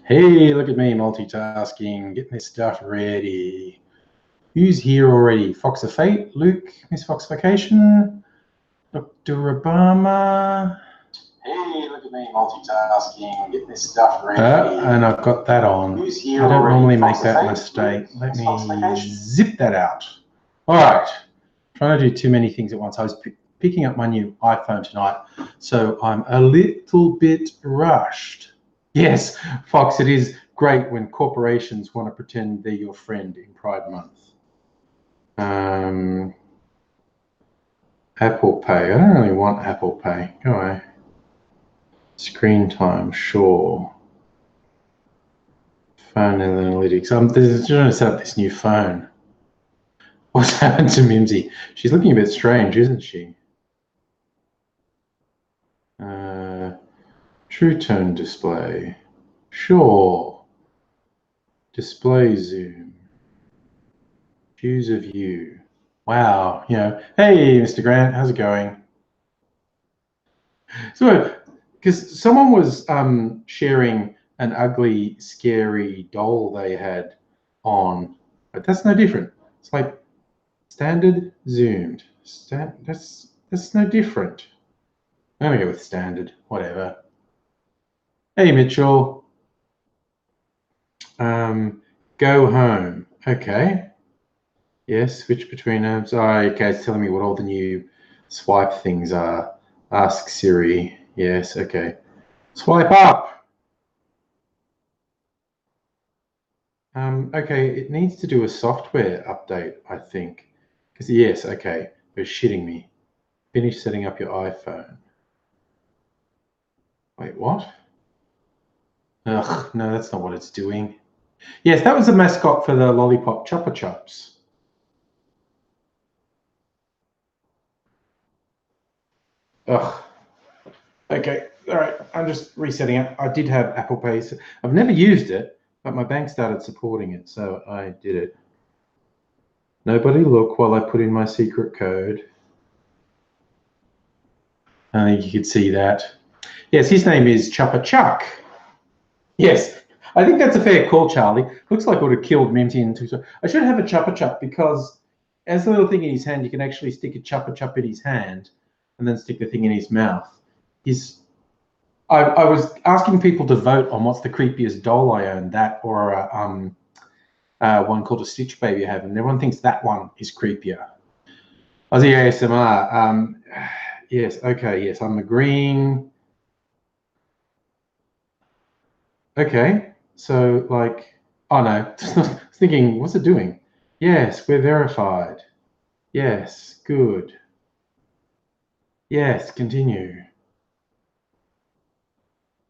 Hey, look at me multitasking, getting this stuff ready. Who's here already? Fox of Fate, Luke, Miss Fox Vacation, Dr. Obama. Hey, look at me multitasking, getting this stuff ready. And I've got that on. Who's here I don't already? Normally Fox make that mistake. Let me zip that out. All right. Trying to do too many things at once. I was picking up my new iPhone tonight, so I'm a little bit rushed. Yes, Fox, it is great when corporations want to pretend they're your friend in Pride Month. Apple Pay. I don't really want Apple Pay. Go away. Screen time, sure. Phone analytics. I'm just trying to set up this new phone. What's happened to Mimsy? She's looking a bit strange, isn't she? True tone display. Sure. Display zoom. Choose a view. Wow, you know, hey, Mr. Grant, how's it going? So, because someone was sharing an ugly, scary doll they had on, but that's no different. It's like standard zoomed. That's no different. I'm gonna go with standard, whatever. Hey, Mitchell. Go home. Okay. Yes, switch between apps. Oh, okay, it's telling me what all the new swipe things are. Ask Siri. Yes, okay. Swipe up. Okay, it needs to do a software update, I think. Because yes, okay, they're shitting me. Finish setting up your iPhone. Wait, what? Ugh, no, that's not what it's doing. Yes, that was the mascot for the Lollipop Chupa Chups. Ugh. Okay, all right, I'm just resetting it. I did have Apple Pay. So I've never used it, but my bank started supporting it, so I did it. Nobody look while I put in my secret code. I think you could see that. Yes, his name is Chupa Chuck. Yes, I think that's a fair call, Charlie. Looks like it would have killed Minty in two. I should have a Chupa Chuck because as the little thing in his hand, you can actually stick a Chupa Chup in his hand and then stick the thing in his mouth. I was asking people to vote on what's the creepiest doll I own, that or one called a Stitch Baby I have, and everyone thinks that one is creepier. Aussie ASMR. Yes, okay, yes, I'm agreeing. Okay, so like, oh no, I was thinking, what's it doing? Yes, we're verified. Yes, good. Yes, continue.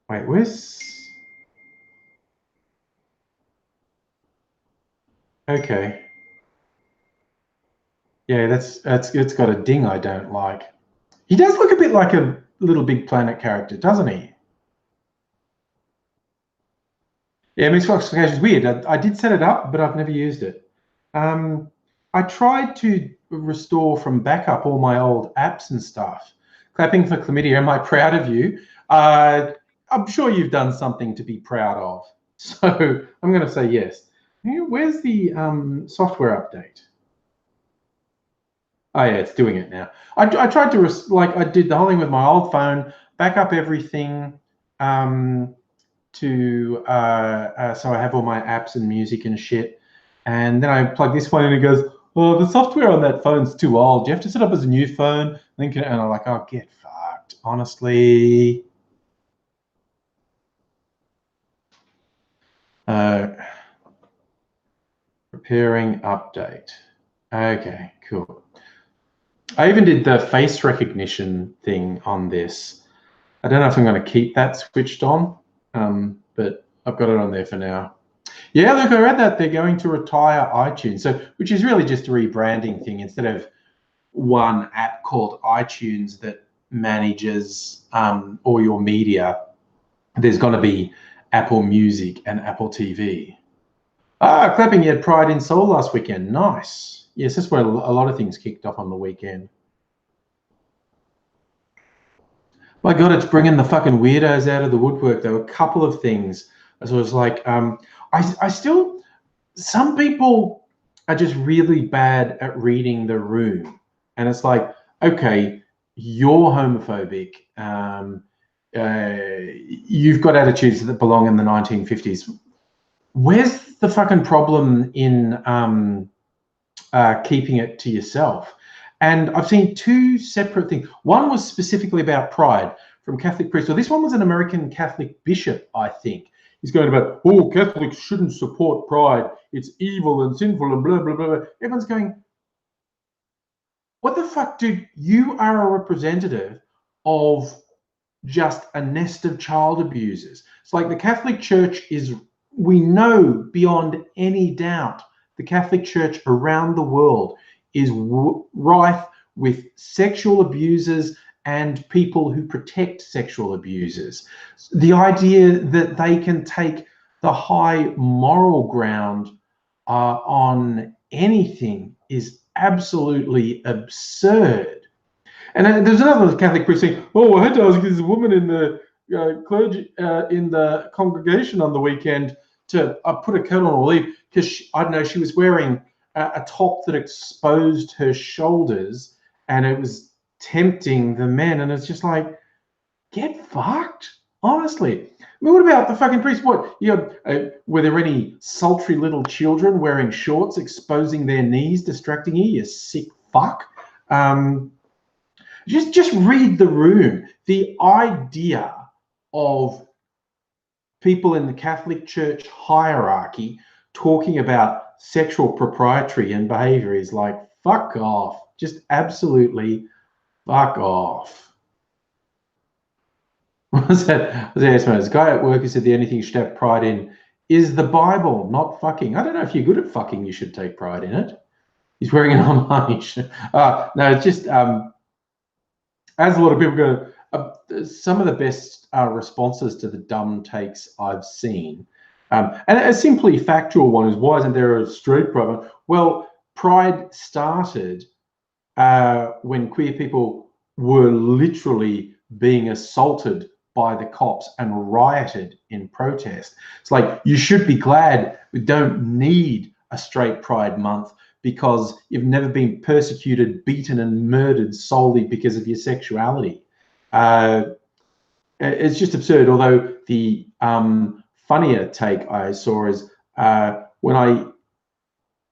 Wait, where's... Okay. Yeah, it's got a ding I don't like. He does look a bit like a Little Big Planet character, doesn't he? Yeah, Miss Fox Vacation is weird. I did set it up, but I've never used it. I tried to restore from backup all my old apps and stuff. Clapping for chlamydia, am I proud of you? I'm sure you've done something to be proud of. So I'm going to say yes. Where's the software update? Oh yeah, it's doing it now. I tried to I did the whole thing with my old phone, back up everything to so I have all my apps and music and shit, and then I plug this one in and it goes, oh, the software on that phone's too old. You have to set up as a new phone. And I'm like, oh, get fucked, honestly. Preparing update. Okay, cool. I even did the face recognition thing on this. I don't know if I'm going to keep that switched on, but I've got it on there for now. Yeah, look, I read that they're going to retire iTunes, so which is really just a rebranding thing. Instead of one app called iTunes that manages all your media, there's going to be Apple Music and Apple TV. Ah, clapping, you had Pride in Seoul last weekend. Nice. Yes, that's where a lot of things kicked off on the weekend. My God, it's bringing the fucking weirdos out of the woodwork. There were a couple of things. So it's like, I still, some people are just really bad at reading the room. And it's like, okay, you're homophobic. You've got attitudes that belong in the 1950s. Where's the fucking problem in keeping it to yourself? And I've seen two separate things. One was specifically about pride from Catholic priests. So this one was an American Catholic bishop, I think. He's going about, oh, Catholics shouldn't support pride. It's evil and sinful and blah, blah, blah, blah. Everyone's going, what the fuck, dude? You are a representative of just a nest of child abusers. It's like the Catholic Church is, we know beyond any doubt, the Catholic Church around the world is rife with sexual abusers and people who protect sexual abusers. The idea that they can take the high moral ground on anything is absolutely absurd. And there's another Catholic priest saying, "Oh, I had to ask this woman in the clergy in the congregation on the weekend to put a coat on or leave because I don't know, she was wearing a top that exposed her shoulders and it was tempting the men." And it's just like, get fucked, honestly. I mean, what about the fucking priest? What, were there any sultry little children wearing shorts exposing their knees, distracting you? You sick fuck. Just read the room. The idea of people in the Catholic Church hierarchy talking about sexual propriety and behavior is like, fuck off. Just absolutely fuck off. What was that? This guy at work who said the only thing you should have pride in is the Bible, not fucking. I don't know if you're good at fucking, you should take pride in it. He's wearing an homage. No, it's just, as a lot of people go, some of the best responses to the dumb takes I've seen. And a simply factual one is, why isn't there a straight pride? Well, pride started when queer people were literally being assaulted by the cops and rioted in protest. It's like, you should be glad we don't need a straight pride month because you've never been persecuted, beaten and murdered solely because of your sexuality. It's just absurd. Although the funnier take I saw is when I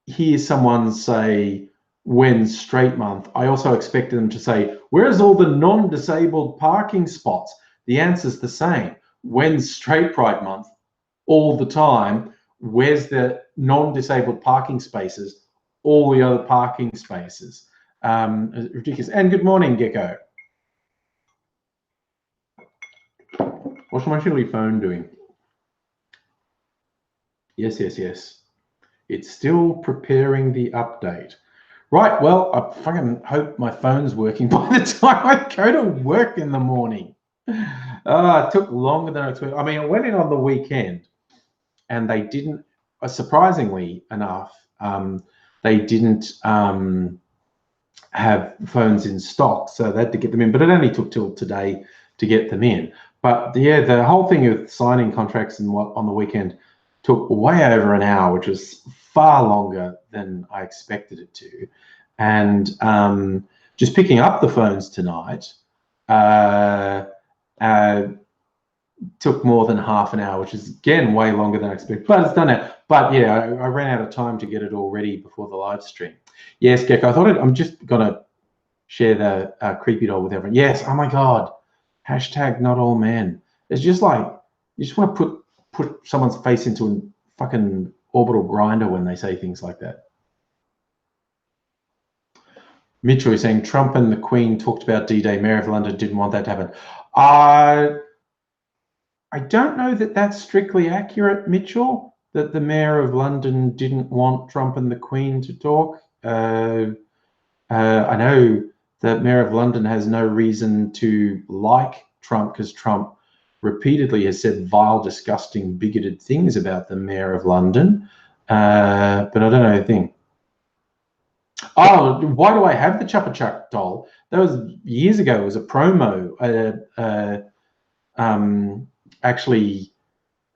hear someone say, "When's straight month?" I also expected them to say, "Where's all the non-disabled parking spots?" The answer's the same. When's straight pride month? All the time. Where's the non-disabled parking spaces? All the other parking spaces. Ridiculous. And good morning, Gecko. What's my silly phone doing? Yes. It's still preparing the update. Right, well, I fucking hope my phone's working by the time I go to work in the morning. It took longer than I expected. I mean, I went in on the weekend and they didn't, surprisingly enough, they didn't have phones in stock, so they had to get them in. But it only took till today to get them in. But yeah, the whole thing of signing contracts and what on the weekend took way over an hour, which was far longer than I expected it to. And just picking up the phones tonight took more than half an hour, which is again way longer than I expected, but it's done now. But yeah, I ran out of time to get it all ready before the live stream. Yes, Gecko, I thought I'm just gonna share the creepy doll with everyone. Yes, oh my God, hashtag not all men. It's just like, you just want to put someone's face into a fucking orbital grinder when they say things like that. Mitchell is saying Trump and the Queen talked about D-Day. Mayor of London didn't want that to happen. I don't know that that's strictly accurate, Mitchell, that the Mayor of London didn't want Trump and the Queen to talk. I know that Mayor of London has no reason to like Trump because Trump repeatedly has said vile, disgusting, bigoted things about the Mayor of London. But I don't know the thing. Oh, why do I have the Chuppa Chuck doll? That was years ago. It was a promo. Actually,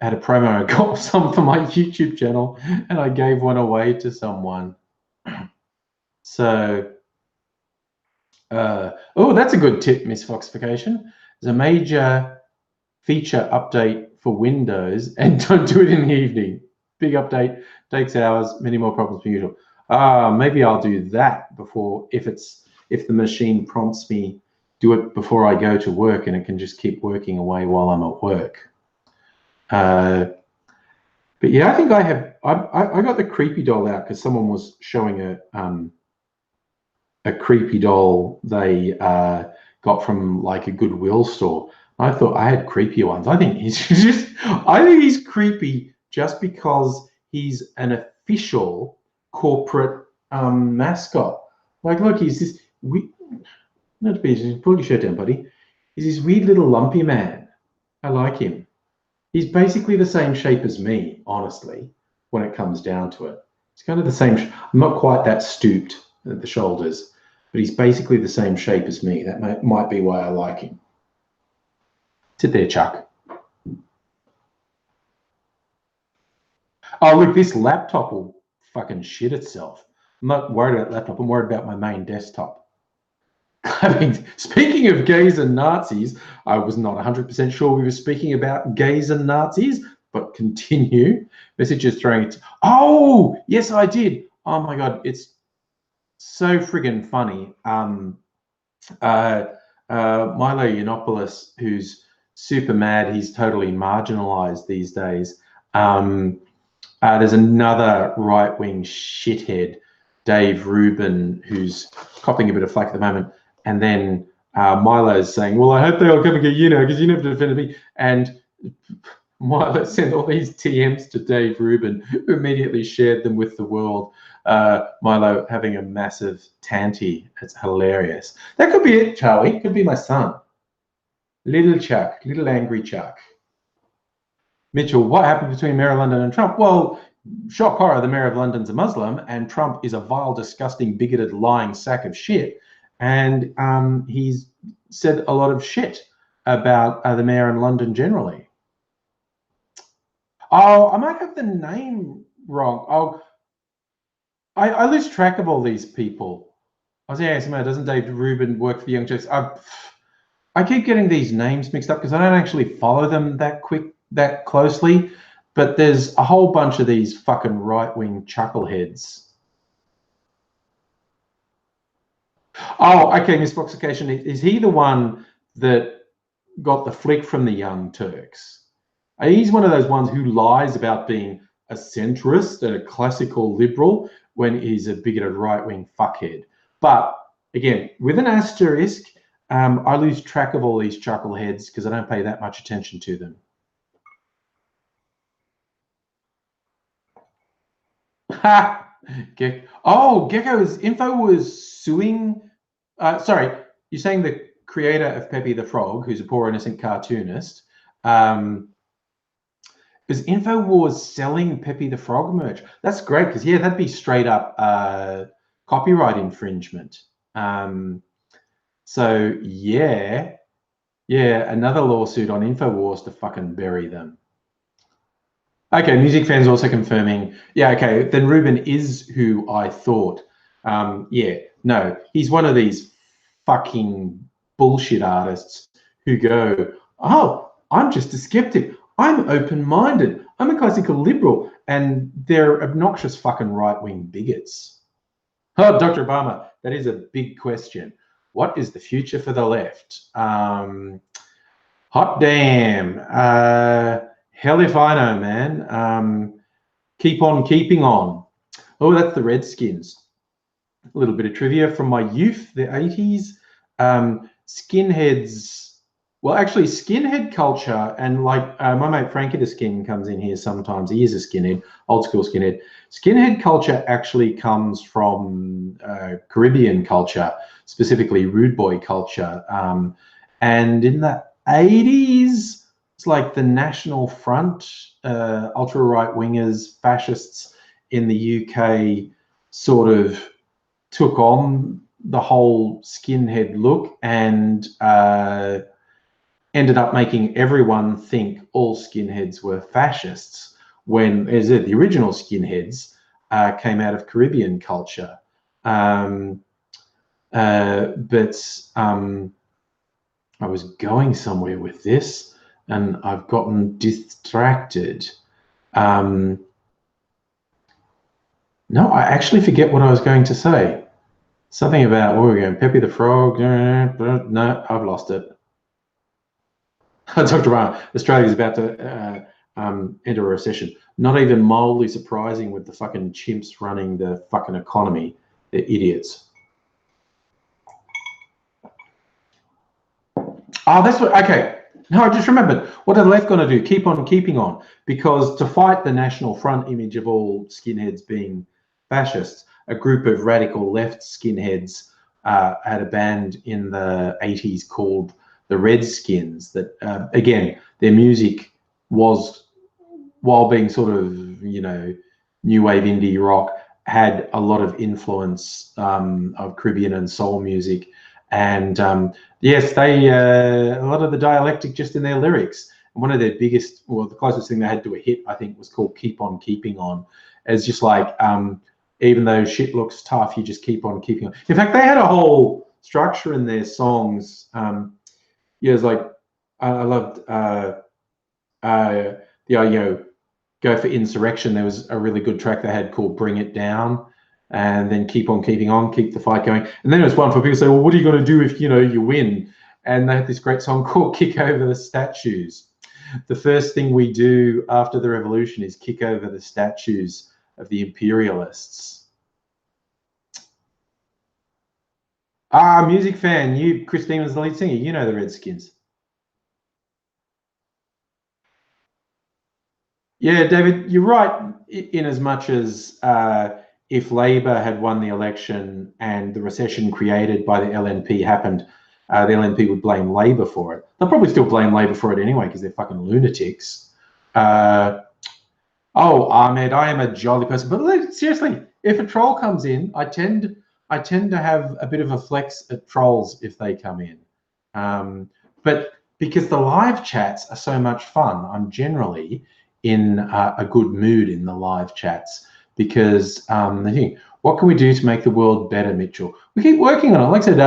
had a promo. I got some for my YouTube channel, and I gave one away to someone. So, oh, that's a good tip, Miss Foxification. There's a major feature update for Windows, and don't do it in the evening. Big update, takes hours, many more problems than usual. Maybe I'll do that before, if the machine prompts me, do it before I go to work, and it can just keep working away while I'm at work. But yeah, I think I got the creepy doll out because someone was showing a creepy doll they got from like a Goodwill store. I thought I had creepier ones. I think he's he's creepy just because he's an official corporate mascot. Like, look, he's this not to be, pull your shirt down, buddy. He's this weird little lumpy man. I like him. He's basically the same shape as me, honestly, when it comes down to it. It's kind of the same. I'm not quite that stooped at the shoulders, but he's basically the same shape as me. That might be why I like him. Sit there, Chuck. Oh, look, this laptop will fucking shit itself. I'm not worried about laptop. I'm worried about my main desktop. I mean, speaking of gays and Nazis, I was not 100% sure we were speaking about gays and Nazis, but continue. Messages throwing it. Oh, yes, I did. Oh my God, it's so friggin' funny. Milo Yiannopoulos, who's super mad, he's totally marginalized these days. There's another right-wing shithead, Dave Rubin, who's copping a bit of flack at the moment. And then Milo's saying, well, I hope they all come and get you now because you never defended me. And Milo sent all these TMs to Dave Rubin, who immediately shared them with the world. Milo having a massive tanty. It's hilarious. That could be it, Charlie. Could be my son. Little Chuck, little angry Chuck. Mitchell, what happened between Mayor of London and Trump? Well, shock horror, the Mayor of London's a Muslim and Trump is a vile, disgusting, bigoted, lying sack of shit. And he's said a lot of shit about the mayor in London generally. Oh, I might have the name wrong. Oh, I lose track of all these people. Aussie ASMR, doesn't Dave Rubin work for the Young Turks? I keep getting these names mixed up because I don't actually follow them that closely. But there's a whole bunch of these fucking right-wing chuckleheads. Oh, okay, Miss Foxification. Is he the one that got the flick from the Young Turks? He's one of those ones who lies about being a centrist and a classical liberal when he's a bigoted right-wing fuckhead. But again, with an asterisk, I lose track of all these chuckleheads because I don't pay that much attention to them. Ha! Oh, Gecko's info was suing. Sorry, you're saying the creator of Pepe the Frog, who's a poor innocent cartoonist, is InfoWars selling Pepe the Frog merch? That's great because yeah, that'd be straight up copyright infringement. So yeah, another lawsuit on InfoWars to fucking bury them. Okay, music fans also confirming. Yeah, okay, then Ruben is who I thought. Yeah, no, he's one of these fucking bullshit artists who go, oh, I'm just a skeptic. I'm open-minded. I'm a classical liberal. And they're obnoxious fucking right-wing bigots. Oh, Dr. Obama, that is a big question. What is the future for the left? Hot damn. Hell if I know, man. Keep on keeping on. Oh, that's the Redskins. A little bit of trivia from my youth, the 80s. Skinheads, well, actually, skinhead culture, and like my mate Frankie the Skin comes in here sometimes. He is a skinhead, old school skinhead. Skinhead culture actually comes from Caribbean culture, specifically rude boy culture. And in the 80s, it's like the National Front, ultra right wingers, fascists in the UK sort of took on the whole skinhead look and ended up making everyone think all skinheads were fascists, when, as I said, the original skinheads came out of Caribbean culture. But I was going somewhere with this, and I've gotten distracted. No, I actually forget what I was going to say. Something about, where were we going? Peppy the Frog? No, I've lost it. Dr. Ryan, Australia is about to enter a recession. Not even mildly surprising with the fucking chimps running the fucking economy. They're idiots. Oh, that's what, okay. No, I just remembered. What are the left going to do? Keep on keeping on. Because to fight the National Front image of all skinheads being fascists, a group of radical left skinheads had a band in the 80s called the Redskins that, again, their music was, while being sort of, you know, new wave indie rock, had a lot of influence of Caribbean and soul music. And yes, they a lot of the dialectic just in their lyrics. And one of their biggest, well, the closest thing they had to a hit, I think, was called "Keep On Keeping On." It's just like, even though shit looks tough, you just keep on keeping on. In fact, they had a whole structure in their songs. Yeah, it's like, I loved the, you know, Go for Insurrection. There was a really good track they had called "Bring It Down," and then "Keep On Keeping On," keep the fight going. And then it was one for people to say, well, what are you going to do if, you know, you win? And they had this great song called "Kick Over the Statues." The first thing we do after the revolution is kick over the statues of the imperialists. Ah, music fan, you, Christine was the lead singer. You know the Redskins. Yeah, David, you're right in as much as if Labor had won the election and the recession created by the LNP happened, the LNP would blame Labor for it. They'll probably still blame Labor for it anyway because they're fucking lunatics. Oh, Ahmed, I am a jolly person. But seriously, if a troll comes in, I tend to have a bit of a flex at trolls if they come in. But because the live chats are so much fun, I'm generally in a good mood in the live chats because I think, what can we do to make the world better, Mitchell? We keep working on it. Like I said,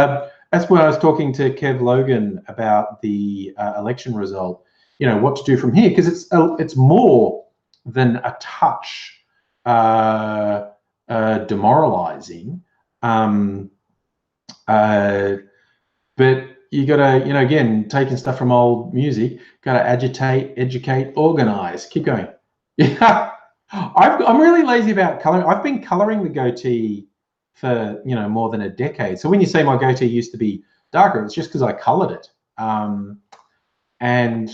that's when I was talking to Kev Logan about the election result. You know, what to do from here, because it's more than a touch demoralizing. But you gotta, you know, again, taking stuff from old music, gotta agitate, educate, organize. Keep going. Yeah, I'm really lazy about coloring. I've been coloring the goatee for, you know, more than a decade. So when you say my goatee used to be darker, it's just because I colored it. And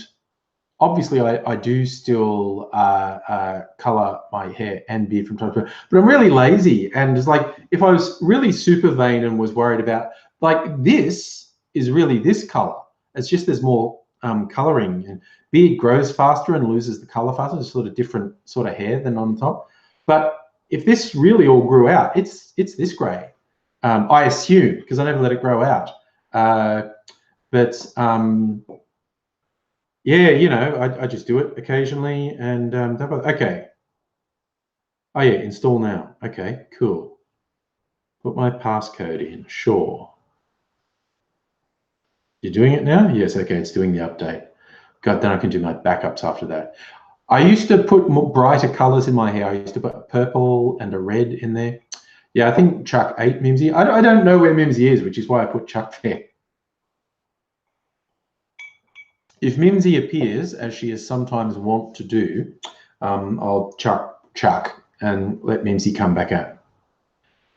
obviously, I do still color my hair and beard from time to time, but I'm really lazy. And it's like, if I was really super vain and was worried about, like, this is really this color. It's just there's more coloring, and beard grows faster and loses the color faster. It's sort of different sort of hair than on top. But if this really all grew out, it's this gray. I assume, because I never let it grow out. But yeah, you know, I just do it occasionally, and okay. Oh yeah, install now. Okay, cool. Put my passcode in. Sure. You're doing it now? Yes. Okay, it's doing the update. God, then I can do my backups after that. I used to put more brighter colors in my hair. I used to put a purple and a red in there. Yeah, I think Chuck ate Mimsy. I don't know where Mimsy is, which is why I put Chuck there. If Mimsy appears, as she is sometimes wont to do, I'll chuck and let Mimsy come back out.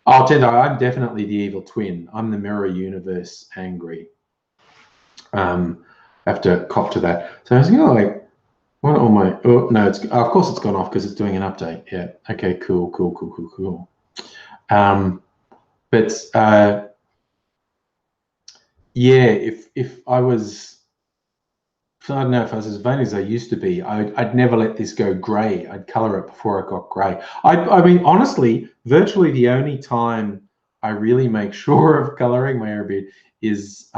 Oh, Tendo, I'm definitely the evil twin. I'm the mirror universe angry. I have to cop to that. So I was thinking, like, what are my, oh, no, it's, of course it's gone off because it's doing an update. Yeah, okay, cool. But yeah, if I was, I don't know, if I was as vain as I used to be, I'd never let this go grey. I'd colour it before it got grey. I mean, honestly, virtually the only time I really make sure of colouring my hair a bit is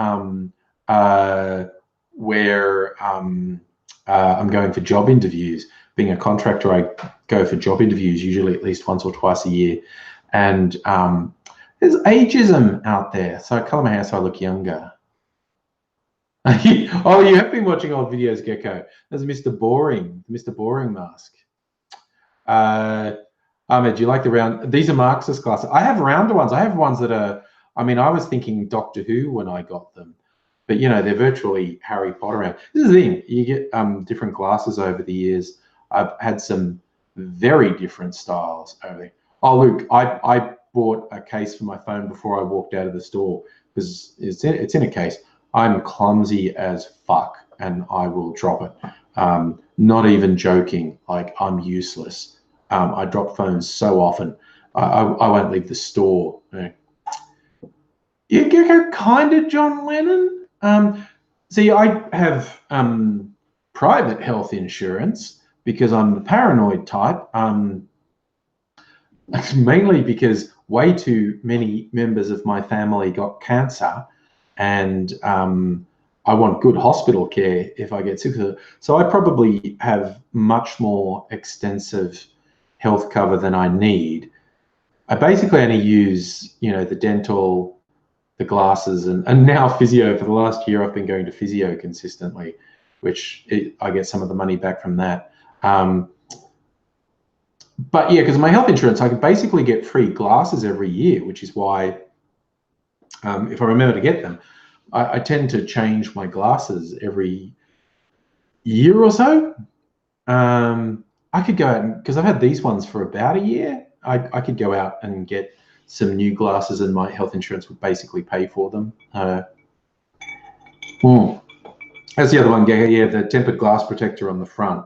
where I'm going for job interviews. Being a contractor, I go for job interviews usually at least once or twice a year. And there's ageism out there. So I color my hair so I look younger. Oh, you have been watching old videos, Gecko. There's Mr. Boring mask. Ahmed, do you like the round? These are Marxist glasses. I have rounder ones. I have ones that are, I mean, I was thinking Doctor Who when I got them. But, you know, they're virtually Harry Potter. This is the thing. You get different glasses over the years. I've had some very different styles over there. Oh, Luke, I bought a case for my phone before I walked out of the store because it's in a case. I'm clumsy as fuck and I will drop it. Not even joking. Like, I'm useless. I drop phones so often. I won't leave the store. Yeah, kind of John Lennon. See, I have private health insurance because I'm the paranoid type. Mainly because way too many members of my family got cancer, and I want good hospital care if I get sick. So I probably have much more extensive health cover than I need. I basically only use, you know, the dental, the glasses, and now physio. For the last year, I've been going to physio consistently, which I get some of the money back from that. But yeah, because of my health insurance, I can basically get free glasses every year, which is why, if I remember to get them, I tend to change my glasses every year or so. I could go out, because I've had these ones for about a year. I could go out and get some new glasses and my health insurance would basically pay for them. That's the other one, yeah, the tempered glass protector on the front.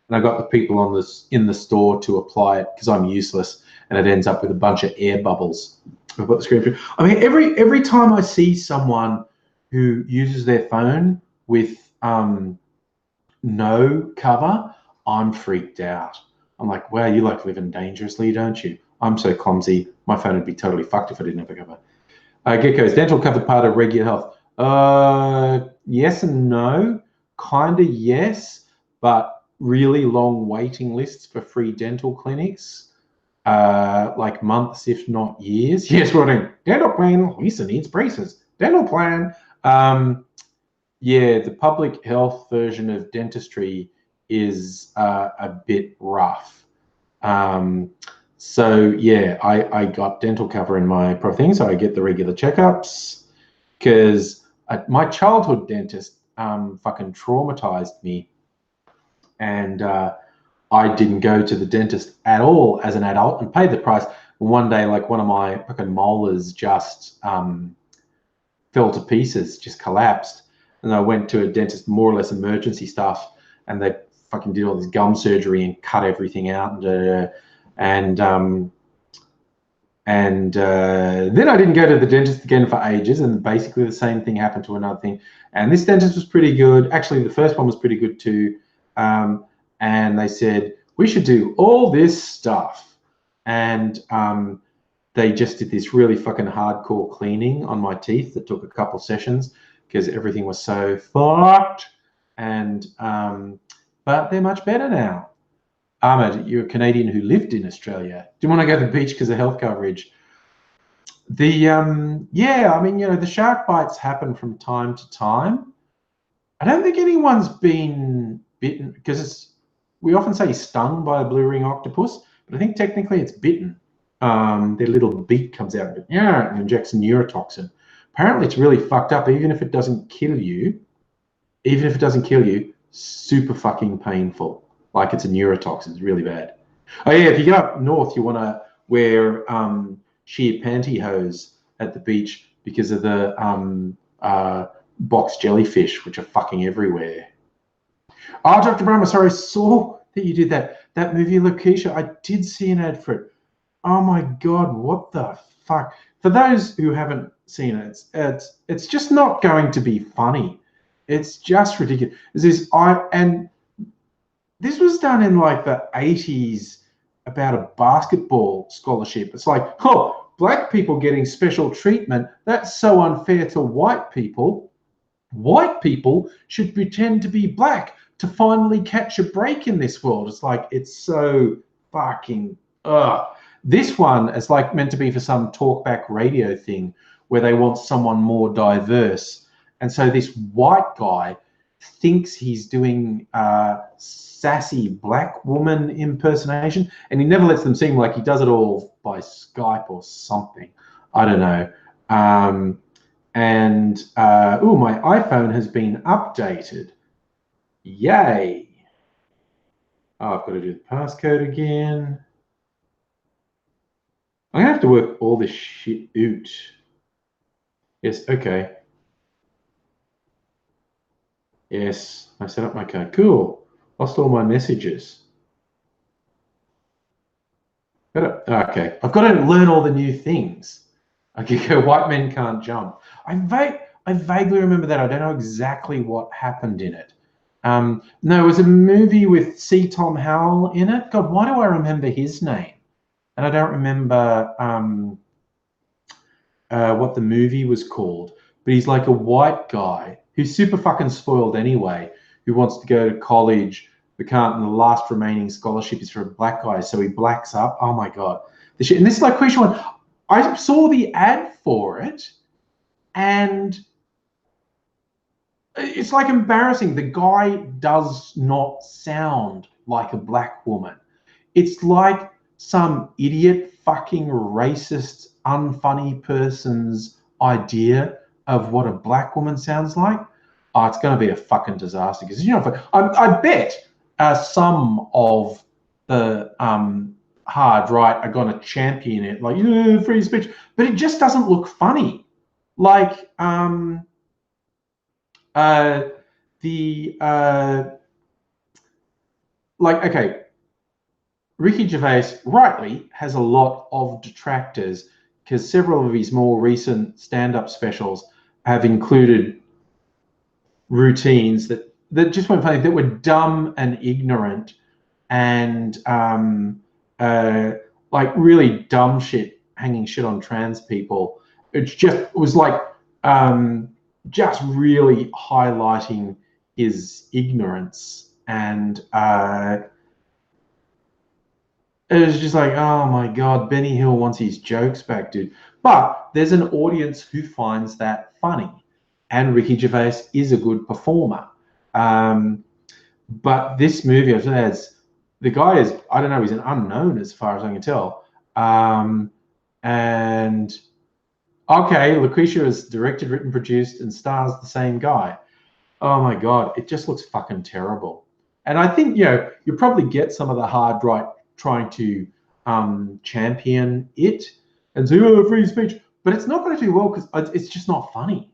And I got the people on this in the store to apply it because I'm useless, and it ends up with a bunch of air bubbles. I've got the screen through. I mean, every time I see someone who uses their phone with no cover, I'm freaked out. I'm like, wow, you like living dangerously, don't you? I'm so clumsy. My phone would be totally fucked if I didn't have a cover. Gecko's dental cover part of regular health. Yes and no. Kind of yes, but really long waiting lists for free dental clinics, like months, if not years. Yes, Rodney. Dental plan. Lisa needs braces. Dental plan. Yeah, the public health version of dentistry is a bit rough. So yeah, I got dental cover in my thing, so I get the regular checkups, because my childhood dentist fucking traumatized me, and I didn't go to the dentist at all as an adult and paid the price. One day, like, one of my fucking molars just fell to pieces, just collapsed. And I went to a dentist, more or less emergency stuff, and they fucking did all this gum surgery and cut everything out. And then I didn't go to the dentist again for ages, and basically the same thing happened to another thing. And this dentist was pretty good. Actually, the first one was pretty good too. And they said, we should do all this stuff. And they just did this really fucking hardcore cleaning on my teeth that took a couple sessions because everything was so fucked. And but they're much better now. Ahmed, you're a Canadian who lived in Australia. Do you want to go to the beach because of health coverage? Yeah, I mean, you know, the shark bites happen from time to time. I don't think anyone's been bitten, because we often say stung by a blue ring octopus, but I think technically it's bitten. Their little beak comes out and injects neurotoxin. Apparently it's really fucked up. Even if it doesn't kill you, super fucking painful. Like, it's a neurotoxin. It's really bad. Oh yeah, if you go up north, you want to wear sheer pantyhose at the beach because of the box jellyfish, which are fucking everywhere. Oh, Dr. Brahma, sorry, I saw that you did that movie Lakeisha. I did see an ad for it. Oh my God, what the fuck? For those who haven't seen it, it's just not going to be funny. It's just ridiculous. This was done in like the 80s about a basketball scholarship. It's like, oh, black people getting special treatment. That's so unfair to white people. white people should pretend to be black to finally catch a break in this world. It's like, it's so fucking, ugh. This one is like meant to be for some talkback radio thing where they want someone more diverse. And so this white guy thinks he's doing sassy black woman impersonation, and he never lets them seem like he does it all by Skype or something. I don't know. Oh, my iPhone has been updated. Yay. Oh, I've got to do the passcode again. I'm gonna have to work all this shit out. Yes, okay. Yes, I set up my code. Cool. Lost all my messages. Okay, I've got to learn all the new things. Okay, white men can't jump. I vaguely remember that. I don't know exactly what happened in it. No, it was a movie with C. Tom Howell in it. God, why do I remember his name? And I don't remember what the movie was called. But he's like a white guy who's super fucking spoiled anyway, who wants to go to college, but can't, and the last remaining scholarship is for a black guy, so he blacks up. Oh my God. And this is like question one. I saw the ad for it, and it's like embarrassing. The guy does not sound like a black woman. It's like some idiot fucking racist, unfunny person's idea of what a black woman sounds like. Oh, it's going to be a fucking disaster, because, you know, I bet some of the hard right are going to champion it, like, yeah, free speech, but it just doesn't look funny. Like okay, Ricky Gervais rightly has a lot of detractors, because several of his more recent stand-up specials have included routines that just weren't funny, that were dumb and ignorant, and like really dumb shit, hanging shit on trans people. It was like just really highlighting his ignorance, and it was just like, oh my God, Benny Hill wants his jokes back, dude. But there's an audience who finds that funny, and Ricky Gervais is a good performer. But this movie, the guy is, I don't know, he's an unknown as far as I can tell. And okay, Lucretia is directed, written, produced, and stars the same guy. Oh my God, it just looks fucking terrible. And I think, you know, you probably get some of the hard right trying to champion it and say, oh, free speech, but it's not going to do well, because it's just not funny.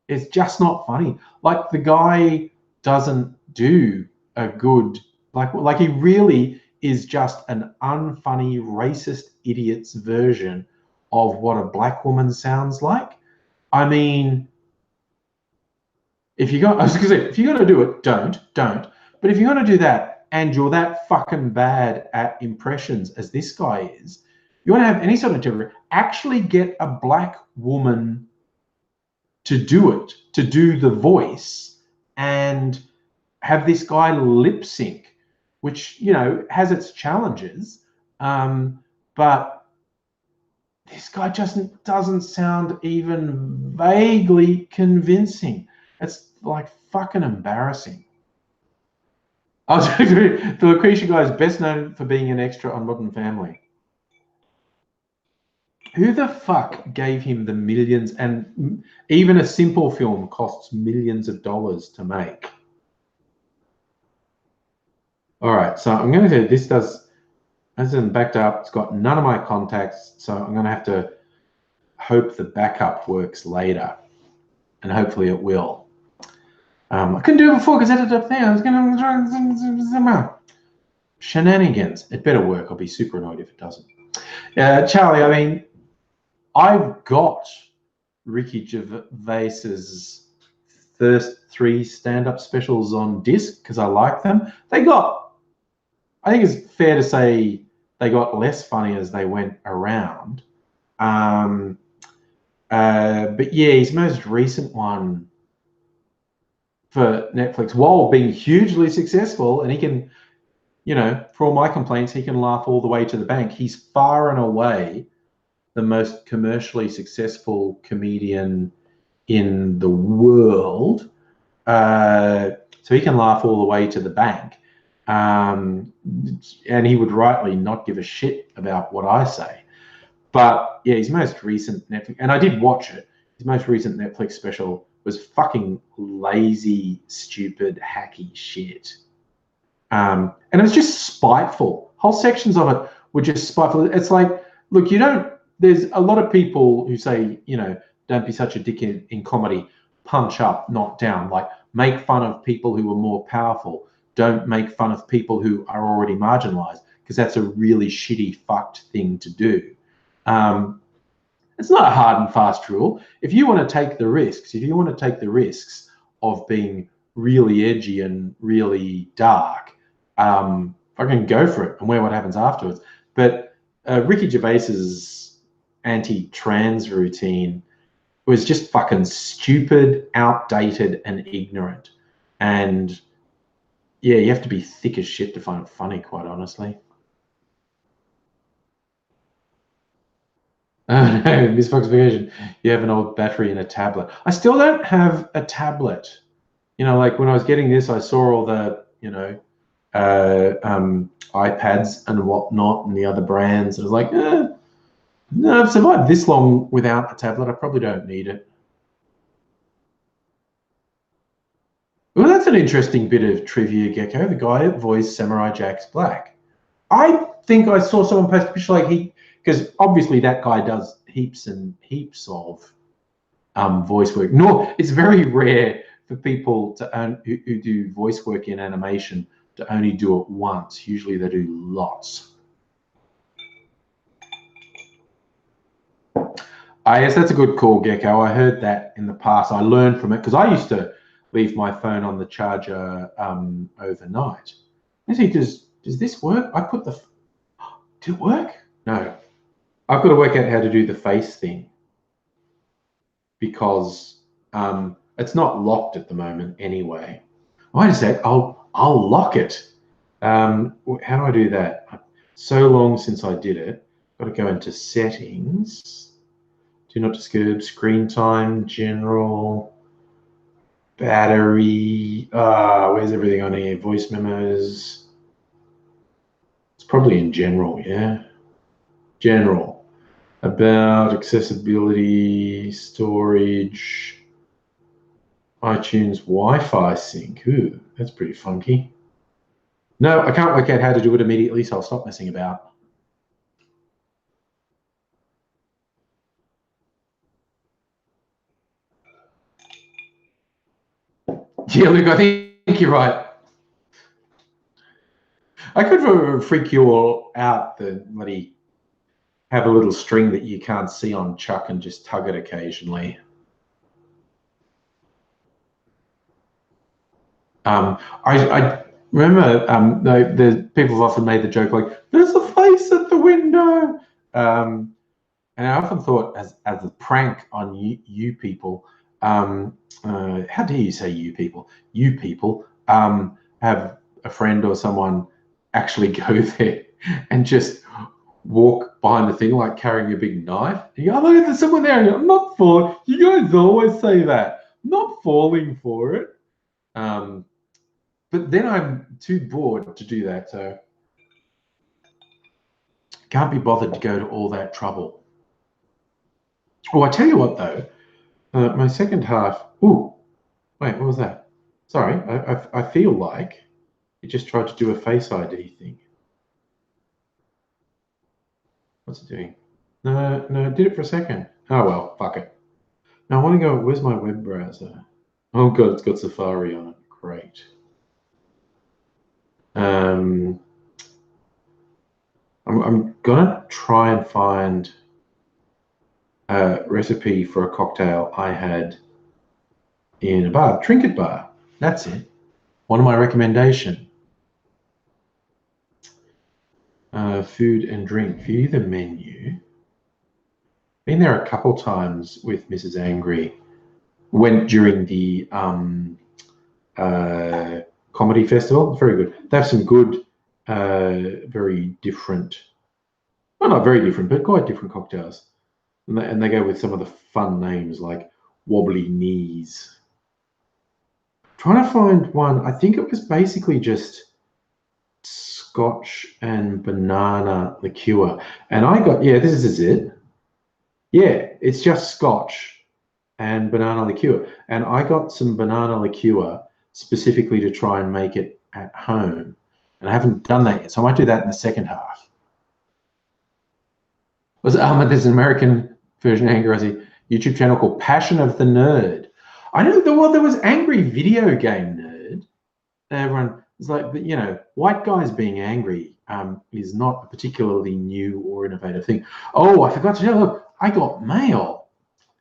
It's just not funny. Like, the guy doesn't do a good, like he really is just an unfunny, racist idiot's version of what a black woman sounds like. I mean, I was going to say, if you're going to do it, don't. But if you're going to do that, and you're that fucking bad at impressions as this guy is, you want to have any sort of integrity, actually get a black woman to do it, to do the voice, and have this guy lip sync, which, you know, has its challenges, but this guy just doesn't sound even vaguely convincing. It's like fucking embarrassing. The Lucretia guy is best known for being an extra on Modern Family. Who the fuck gave him the millions? And even a simple film costs millions of dollars to make. All right, so I'm going to do this. Isn't backed up. It's got none of my contacts, so I'm going to have to hope the backup works later, and hopefully it will. I couldn't do it before because I had it up there. I was going to shenanigans. It better work. I'll be super annoyed if it doesn't. Charlie, I mean, I've got Ricky Gervais's first 3 stand-up specials on disc because I like them. I think it's fair to say they got less funny as they went around. But yeah, his most recent one, for Netflix while being hugely successful, and he can, you know, for all my complaints, he can laugh all the way to the bank. He's far and away the most commercially successful comedian in the world. So he can laugh all the way to the bank. And he would rightly not give a shit about what I say. But yeah, his most recent Netflix, and I did watch it, his most recent Netflix special was fucking lazy, stupid, hacky shit. And it was just spiteful. Whole sections of it were just spiteful. It's like, look, there's a lot of people who say, you know, don't be such a dick in comedy, punch up, not down, like make fun of people who are more powerful. Don't make fun of people who are already marginalized, because that's a really shitty, fucked thing to do. It's not a hard and fast rule. If you want to take the risks, of being really edgy and really dark, fucking go for it and wear what happens afterwards. But Ricky Gervais's anti-trans routine was just fucking stupid, outdated, and ignorant. And yeah, you have to be thick as shit to find it funny, quite honestly. Oh no, Miss Foxification, you have an old battery in a tablet. I still don't have a tablet. You know, like when I was getting this, I saw all the, you know, iPads and whatnot and the other brands. I was like, no, I've survived this long without a tablet. I probably don't need it. Well, that's an interesting bit of trivia, Gecko. The guy that voiced Samurai Jack's Black. I think I saw someone post a picture like because obviously that guy does heaps and heaps of voice work. No, it's very rare for people to who do voice work in animation to only do it once. Usually they do lots. Yes, that's a good call, Gecko. I heard that in the past. I learned from it because I used to leave my phone on the charger overnight. Actually, does this work? I put the... Did it work? No. I've got to work out how to do the face thing, because it's not locked at the moment anyway. Wait a sec, I'll lock it. How do I do that? So long since I did it. Got to go into settings. Do not disturb, screen time, general, battery. Where's everything on here? Voice memos. It's probably in general, yeah. General. About accessibility, storage, iTunes Wi-Fi sync. Ooh, that's pretty funky. No, I can't work out how to do it immediately, so I'll stop messing about. Yeah, Luke, I think you're right. I could freak you all out, the bloody have a little string that you can't see on Chuck and just tug it occasionally. I remember the people have often made the joke like, "There's a face at the window," and I often thought as a prank on you people. How dare you say you people? You people have a friend or someone actually go there and just walk behind the thing like carrying a big knife. You go, oh, look, there's someone there. I'm not falling. You guys always say that. I'm not falling for it. But then I'm too bored to do that, so can't be bothered to go to all that trouble. Oh, I tell you what, though, my second half. Ooh, wait, what was that? Sorry, I feel like it just tried to do a Face ID thing. What's it doing? No, it did it for a second. Oh well, fuck it. Now I want to go. Where's my web browser? Oh god, it's got Safari on it. Great. I'm gonna try and find a recipe for a cocktail I had in a bar, Trinket Bar. That's it. One of my recommendation. Food and drink. View the menu. Been there a couple times with Mrs. Angry. Went during the comedy festival. It's very good. They have some good, very different, well, not very different, but quite different cocktails. And they go with some of the fun names like Wobbly Knees. Trying to find one. I think it was basically just Scotch and banana liqueur. And I got, yeah, this is it. Yeah, it's just Scotch and banana liqueur. And I got some banana liqueur specifically to try and make it at home. And I haven't done that yet. So I might do that in the second half. There's an American version of AngryAussie YouTube channel called Passion of the Nerd. I know there was Angry Video Game Nerd. Everyone is like, you know, white guys being angry is not a particularly new or innovative thing. Oh, I forgot to tell you, look, I got mail.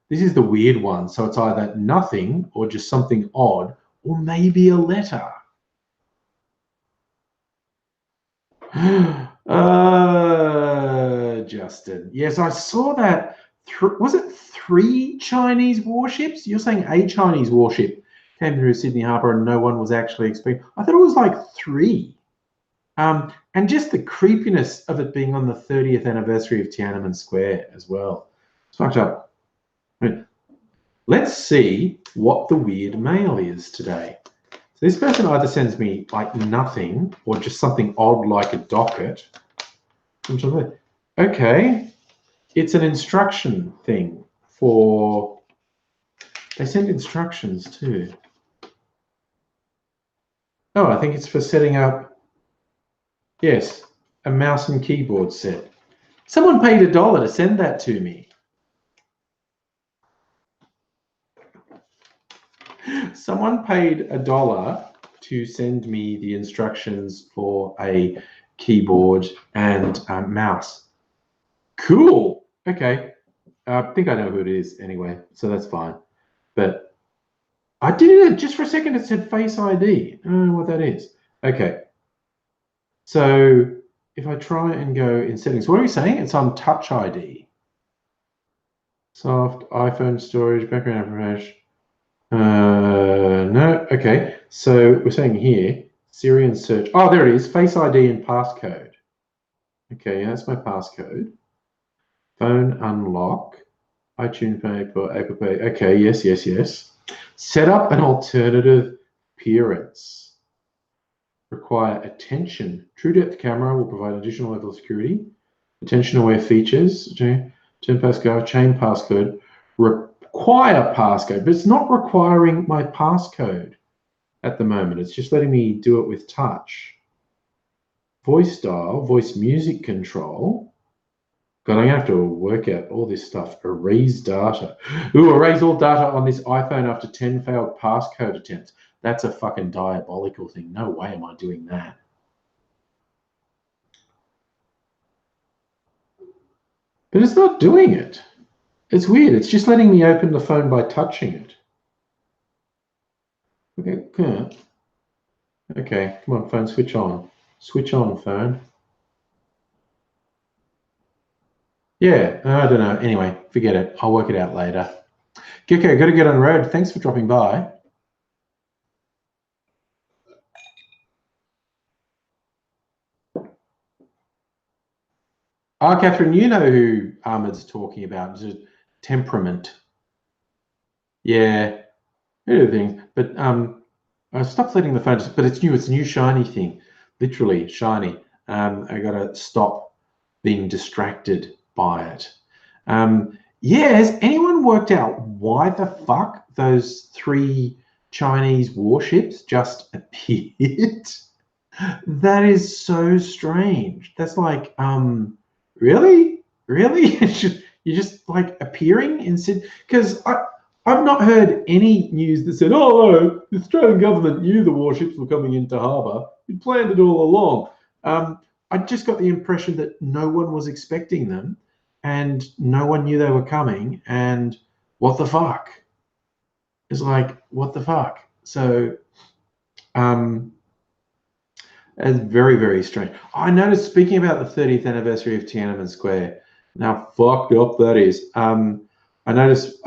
This is the weird one. So it's either nothing or just something odd or maybe a letter. Justin. Yes, I saw that. Was it 3 Chinese warships? You're saying a Chinese warship came through Sydney Harbour and no one was actually expecting. I thought it was like 3. And just the creepiness of it being on the 30th anniversary of Tiananmen Square as well. It's fucked up. Let's see what the weird mail is today. So this person either sends me like nothing or just something odd like a docket. Okay, it's an instruction thing for, they send instructions too. Oh, I think it's for setting up, yes, a mouse and keyboard set. Someone paid $1 to send that to me. Someone paid $1 to send me the instructions for a keyboard and a mouse. Cool. Okay. I think I know who it is anyway, so that's fine. But I did it just for a second. It said Face ID. I don't know what that is. Okay. So if I try and go in settings, what are we saying? It's on Touch ID. Soft, iPhone storage, background information. No. Okay. So we're saying here, Siri and search. Oh, there it is. Face ID and passcode. Okay, yeah, that's my passcode. Phone unlock. iTunes Pay for Apple Pay. Okay, yes. Set up an alternative appearance. Require attention. True depth camera will provide additional level of security. Attention aware features. Turn passcode, chain passcode. Require passcode, but it's not requiring my passcode at the moment. It's just letting me do it with touch. Voice dial, voice music control. God, I'm gonna have to work out all this stuff. Erase data. Ooh, erase all data on this iPhone after 10 failed passcode attempts. That's a fucking diabolical thing. No way am I doing that. But it's not doing it. It's weird. It's just letting me open the phone by touching it. Okay. Okay, come on, phone, switch on. Switch on, phone. Yeah, I don't know. Anyway, forget it. I'll work it out later. Okay, got to get on the road. Thanks for dropping by. Oh, Catherine, you know who Ahmed's talking about. It's temperament. Yeah, things. But I stopped letting the phone, but it's new. It's a new shiny thing. Literally shiny. I got to stop being distracted by it. Yeah, has anyone worked out why the fuck those 3 Chinese warships just appeared? That is so strange. That's like, really? You're just like appearing in Sydney? Because I've not heard any news that said, oh, no, the Australian government knew the warships were coming into harbour. We planned it all along. I just got the impression that no one was expecting them and no one knew they were coming. And what the fuck? It's like, what the fuck? So, it's very, very strange. I noticed, speaking about the 30th anniversary of Tiananmen Square, now fucked up that is, I noticed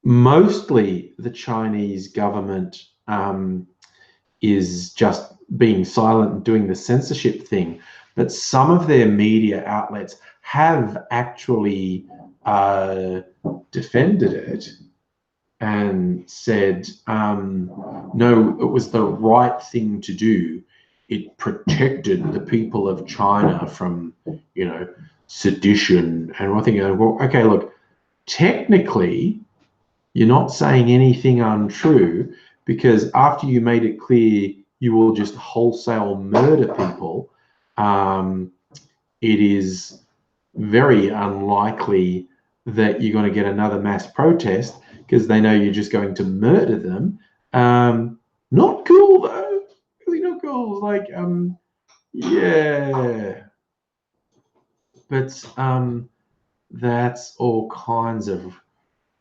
mostly the Chinese government is just being silent and doing the censorship thing. But some of their media outlets have actually defended it and said, no, it was the right thing to do. It protected the people of China from, sedition. And I think, well, okay, look, technically, you're not saying anything untrue, because after you made it clear you will just wholesale murder people, it is very unlikely that you're going to get another mass protest, because they know you're just going to murder them. Not cool, though. Really not cool. Like, yeah. But that's all kinds of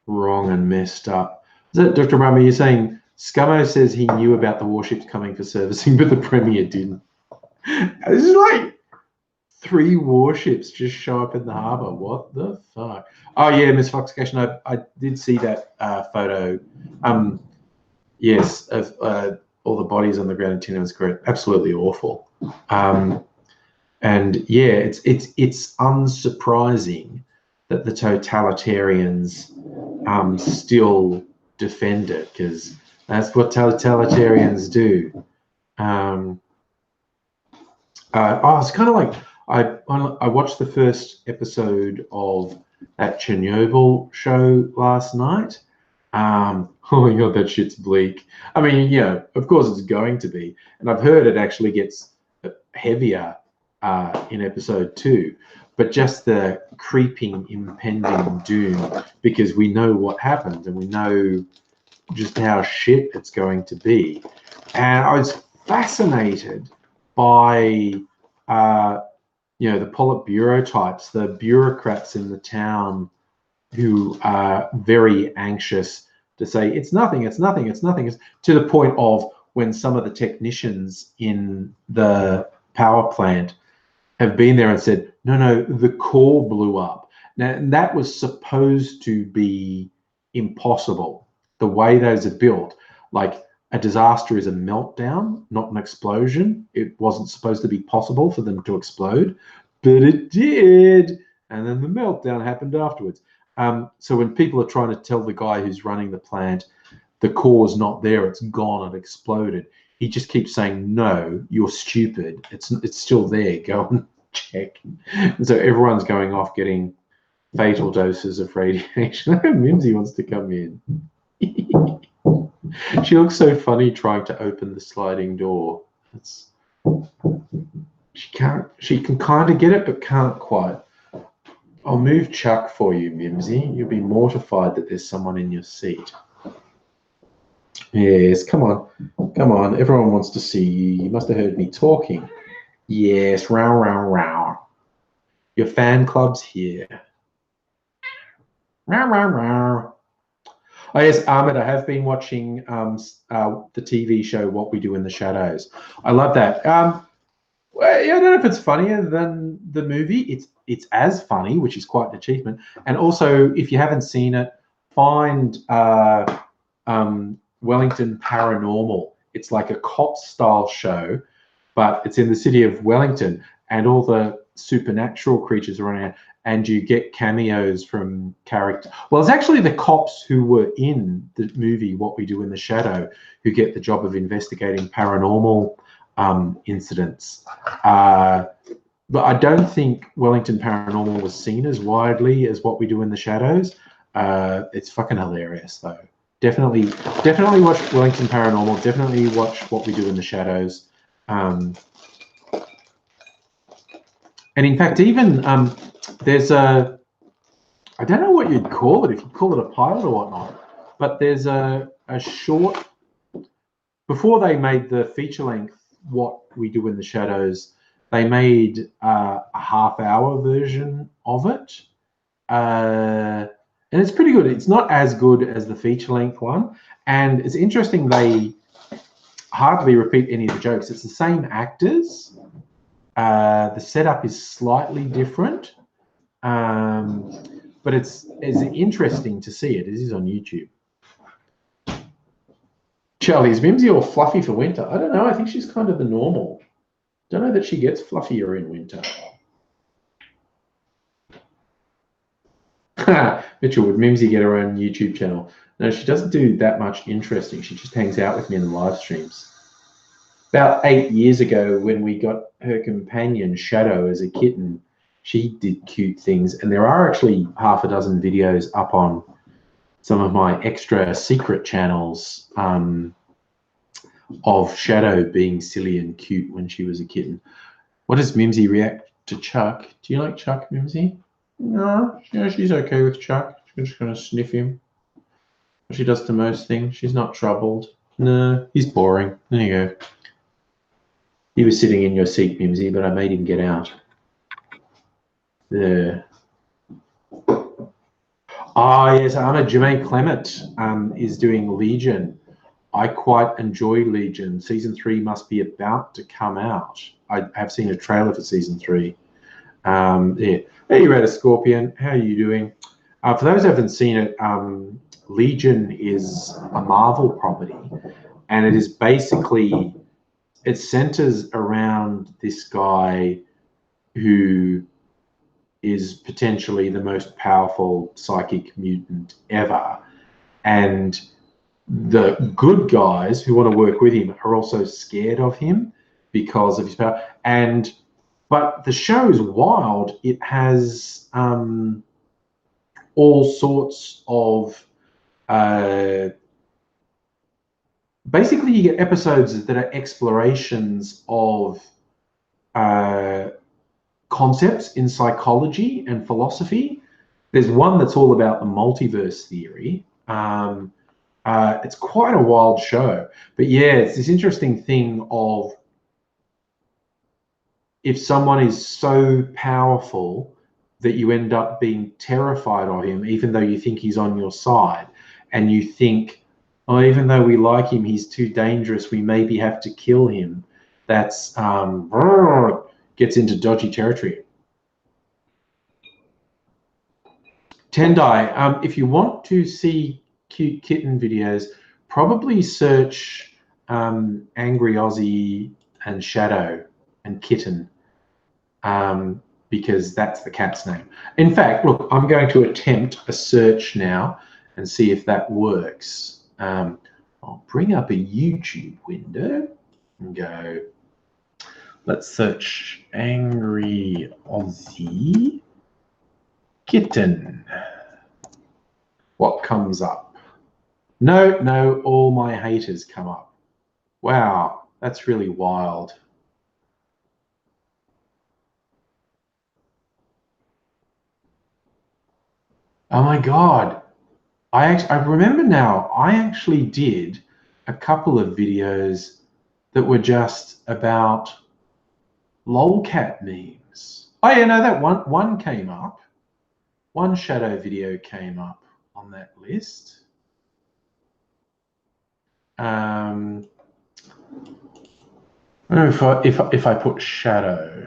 wrong and messed up. Is that Dr. Brahma? You're saying Scummo says he knew about the warships coming for servicing, but the Premier didn't. This is like 3 warships just show up in the harbour. What the fuck? Oh yeah, Miss Foxication, I did see that photo. Yes, of all the bodies on the ground in Tiananmen Square. Absolutely awful. And yeah, it's unsurprising that the totalitarians still defend it, because that's what totalitarians do. It's kind of like I watched the first episode of that Chernobyl show last night. Oh my god, that shit's bleak. I mean, yeah, of course it's going to be, and I've heard it actually gets heavier in episode 2. But just the creeping, impending doom, because we know what happened and we know just how shit it's going to be. And I was fascinated by, the Politburo types, the bureaucrats in the town who are very anxious to say, it's nothing, it's nothing, it's nothing, to the point of when some of the technicians in the power plant have been there and said, no, the core blew up. Now, and that was supposed to be impossible. The way those are built, like a disaster is a meltdown, not an explosion. It wasn't supposed to be possible for them to explode, but it did. And then the meltdown happened afterwards. So when people are trying to tell the guy who's running the plant, the core's not there, it's gone, it exploded, he just keeps saying, no, you're stupid. It's still there. Go and check. And so everyone's going off getting fatal doses of radiation. Mimsy wants to come in. She looks so funny trying to open the sliding door. She can kind of get it, but can't quite. I'll move Chuck for you, Mimsy. You'll be mortified that there's someone in your seat. Yes, come on. Come on. Everyone wants to see you. You must have heard me talking. Yes, row, row, row. Your fan club's here. Row, row, row. Oh, yes, Ahmed, I have been watching the TV show What We Do in the Shadows. I love that. Well, yeah, I don't know if it's funnier than the movie. It's as funny, which is quite an achievement. And also, if you haven't seen it, find Wellington Paranormal. It's like a cop-style show, but it's in the city of Wellington, and all the supernatural creatures are around, and you get cameos from characters. Well, it's actually the cops who were in the movie What We Do in the Shadow who get the job of investigating paranormal incidents. But I don't think Wellington Paranormal was seen as widely as What We Do in the Shadows. It's fucking hilarious, though. Definitely watch Wellington Paranormal. Definitely watch What We Do in the Shadows. And in fact, even there's I don't know what you'd call it, if you'd call it a pilot or whatnot, but there's a short, before they made the feature length What We Do in the Shadows, they made a half-hour version of it. And it's pretty good. It's not as good as the feature-length one. And it's interesting, they hardly repeat any of the jokes. It's the same actors. The setup is slightly different. But it's interesting to see it. It is on YouTube. Charlie, is Mimsy all fluffy for winter? I don't know. I think she's kind of the normal. Don't know that she gets fluffier in winter. Mitchell, would Mimsy get her own YouTube channel? No, she doesn't do that much interesting. She just hangs out with me in the live streams. About 8 years ago, when we got her companion Shadow as a kitten, she did cute things. And there are actually half a dozen videos up on some of my extra secret channels of Shadow being silly and cute when she was a kitten. What does Mimsy react to Chuck? Do you like Chuck, Mimsy? No, yeah, she's okay with Chuck. She's just going to sniff him. She does to most things. She's not troubled. No, he's boring. There you go. He was sitting in your seat, Mimsy, but I made him get out. There. Ah, yes, Jermaine Clement is doing Legion. I quite enjoy Legion. Season 3 must be about to come out. I have seen a trailer for Season 3. Yeah. Hey, you read Scorpion. How are you doing? For those who haven't seen it, Legion is a Marvel property, and it is basically, it centers around this guy who is potentially the most powerful psychic mutant ever. And the good guys who want to work with him are also scared of him because of his power. But the show is wild. It has all sorts of basically, you get episodes that are explorations of concepts in psychology and philosophy. There's one that's all about the multiverse theory. It's quite a wild show. But yeah, it's this interesting thing of if someone is so powerful that you end up being terrified of him, even though you think he's on your side, and you think, oh, even though we like him, he's too dangerous, we maybe have to kill him. That's gets into dodgy territory. Tendai, if you want to see cute kitten videos, probably search AngryAussie and Shadow and Kitten, because that's the cat's name. In fact, look, I'm going to attempt a search now and see if that works. I'll bring up a YouTube window and go, let's search AngryAussie Kitten. What comes up? No, all my haters come up. Wow, that's really wild. Oh my God. I remember now, I actually did a couple of videos that were just about lolcat memes. Oh yeah, no, that one came up. One Shadow video came up on that list. If I put Shadow.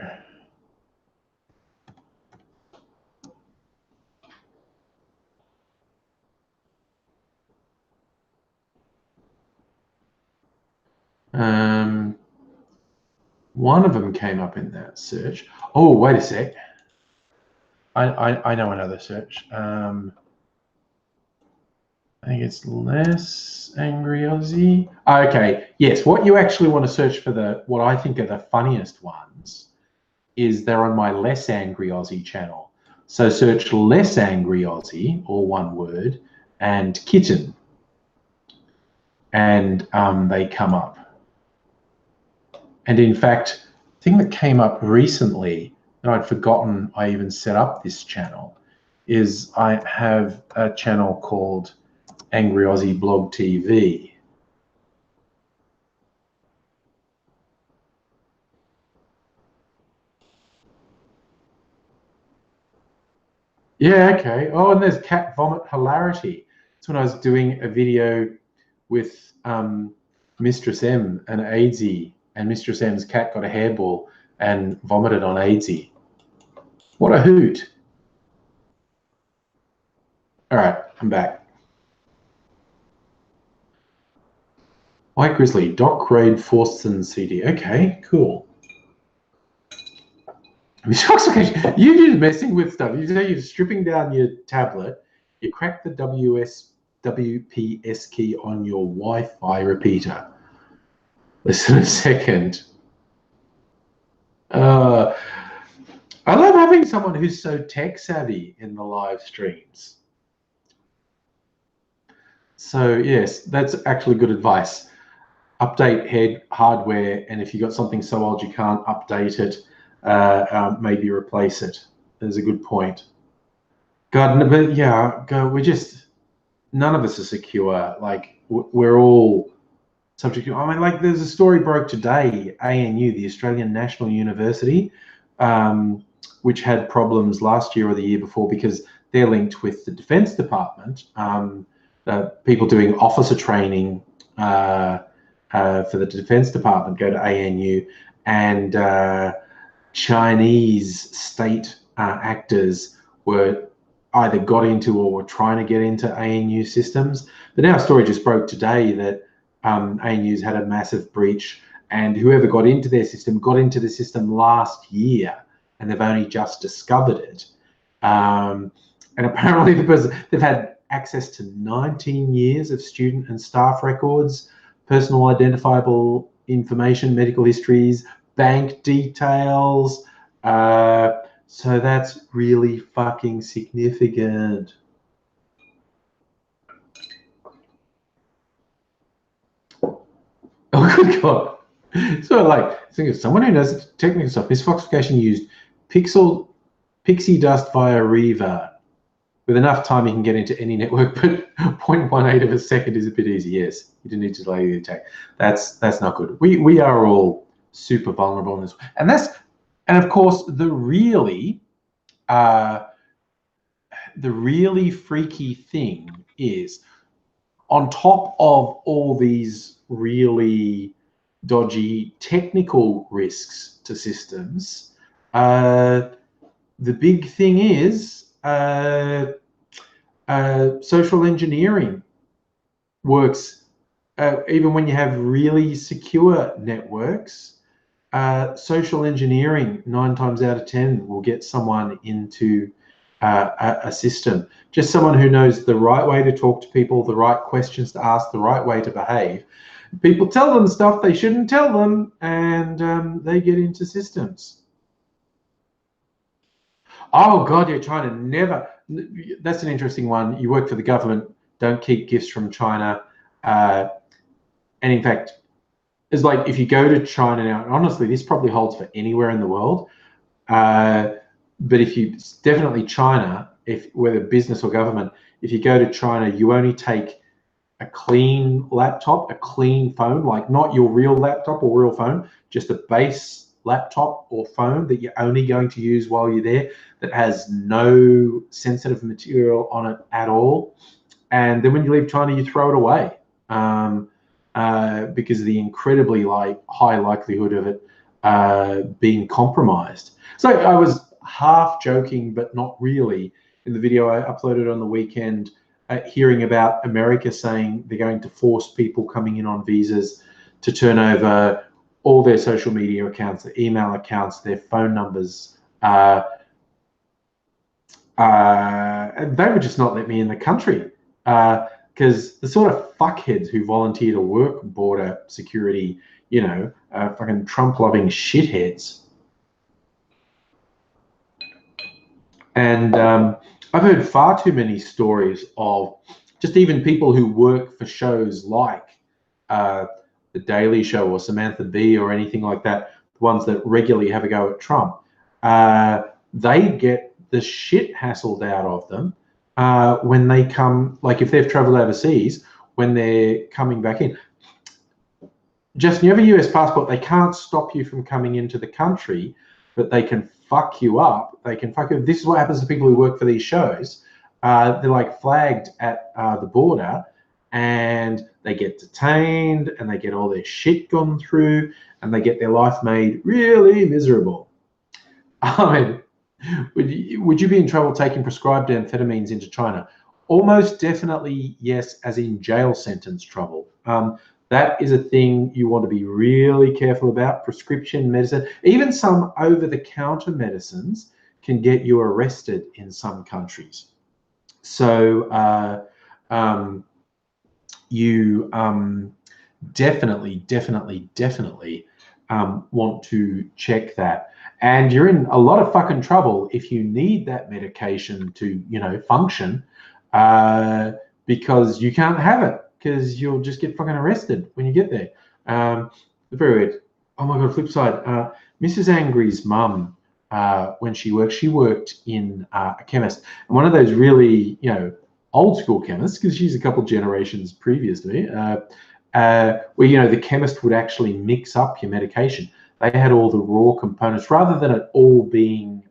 One of them came up in that search. Oh, wait a sec. I know another search. I think it's less AngryAussie. Okay, yes. What you actually want to search for, what I think are the funniest ones, is they're on my Less AngryAussie channel. So search Less AngryAussie, all one word, and Kitten, and they come up. And in fact, the thing that came up recently, and I'd forgotten I even set up this channel, is I have a channel called AngryAussie Blog TV. Yeah, okay. Oh, and there's cat vomit hilarity. It's when I was doing a video with Mistress M and Aidsy, and Mistress M's cat got a hairball and vomited on Aidsy. What a hoot. All right, I'm back. White Grizzly, Doc Raid Forsten CD. Okay, cool. You're just messing with stuff. You're stripping down your tablet. You crack the WPS key on your Wi-Fi repeater. Listen a second. I love having someone who's so tech savvy in the live streams. So yes, that's actually good advice. Update head hardware, and if you've got something so old you can't update it, maybe replace it. There's a good point. God, but yeah, God, none of us are secure. Like, we're all subject to, I mean, like, there's a story broke today, ANU, the Australian National University, which had problems last year or the year before because they're linked with the Defence Department, people doing officer training for the Defence Department go to ANU, and Chinese state actors were either got into or were trying to get into ANU systems. But now a story just broke today that ANU's had a massive breach, and whoever got into their system got into the system last year, and they've only just discovered it. And apparently they've had access to 19 years of student and staff records, personal identifiable information, medical histories, bank details. So that's really fucking significant. Oh, good God. So, like, think of someone who knows technical stuff. This Foxification used pixie dust via Reaver. With enough time, you can get into any network, but 0.18 of a second is a bit easy. Yes, you didn't need to delay the attack. That's not good. We are all super vulnerable in this, and of course the really freaky thing is, on top of all these really dodgy technical risks to systems, the big thing is social engineering works. Even when you have really secure networks, social engineering 9 times out of 10 will get someone into a system. Just someone who knows the right way to talk to people, the right questions to ask, the right way to behave. People tell them stuff they shouldn't tell them, and they get into systems. Oh God, you're trying to never. That's an interesting one. You work for the government. Don't keep gifts from China. And in fact, it's like if you go to China now, and honestly, this probably holds for anywhere in the world. But definitely China, whether business or government, if you go to China, you only take a clean laptop, a clean phone, like not your real laptop or real phone, just a base laptop or phone that you're only going to use while you're there, that has no sensitive material on it at all. And then when you leave China, you throw it away because of the incredibly high likelihood of it being compromised. So I was half joking, but not really, in the video I uploaded on the weekend, hearing about America saying they're going to force people coming in on visas to turn over all their social media accounts, their email accounts, their phone numbers. And they would just not let me in the country because the sort of fuckheads who volunteer to work border security, fucking Trump-loving shitheads. And I've heard far too many stories of just even people who work for shows like The Daily Show or Samantha Bee or anything like that, the ones that regularly have a go at Trump. They get the shit hassled out of them when they come, like if they've traveled overseas, when they're coming back in. Just you have a US passport, they can't stop you from coming into the country, but they can fuck you up. They can fuck you. This is what happens to people who work for these shows. They're like flagged at the border, and they get detained, and they get all their shit gone through, and they get their life made really miserable. I mean, would you be in trouble taking prescribed amphetamines into China? Almost definitely yes, as in jail sentence trouble. That is a thing you want to be really careful about. Prescription medicine, even some over-the-counter medicines, can get you arrested in some countries. So you definitely want to check that. And you're in a lot of fucking trouble if you need that medication to, you know, function, because you can't have it, because you'll just get fucking arrested when you get there. Very weird. Oh my God, flip side. Mrs. Angry's mum, when she worked in a chemist, and one of those really, you know, old school chemists, because she's a couple generations previous to me, where, you know, the chemist would actually mix up your medication. They had all the raw components rather than it all being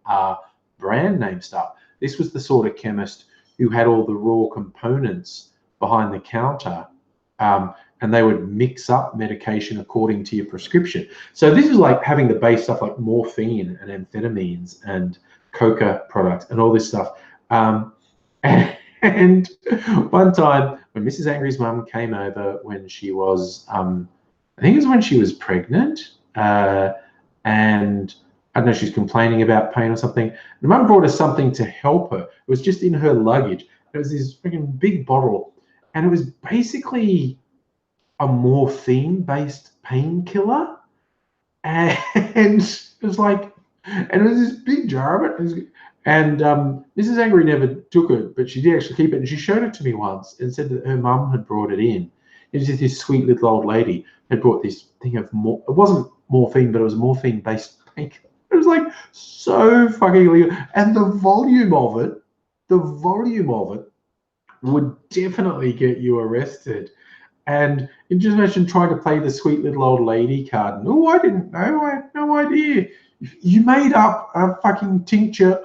brand name stuff. This was the sort of chemist who had all the raw components behind the counter, and they would mix up medication according to your prescription. So this is like having the base stuff like morphine and amphetamines and coca products and all this stuff. And one time when Mrs. Angry's mum came over when she was, I think it was when she was pregnant, and I don't know, she's complaining about pain or something. The mum brought us something to help her. It was just in her luggage. It was this freaking big bottle, and it was basically a morphine-based painkiller, and it was like, and it was this big jar of it. And Mrs. Angry never took it, but she did actually keep it. And she showed it to me once and said that her mum had brought it in. It was just this sweet little old lady had brought this thing of it wasn't morphine, but it was morphine-based painkiller. It was like so fucking illegal. And the volume of it would definitely get you arrested. And you just imagine trying to play the sweet little old lady card. Oh, I didn't know. I had no idea. You made up a fucking tincture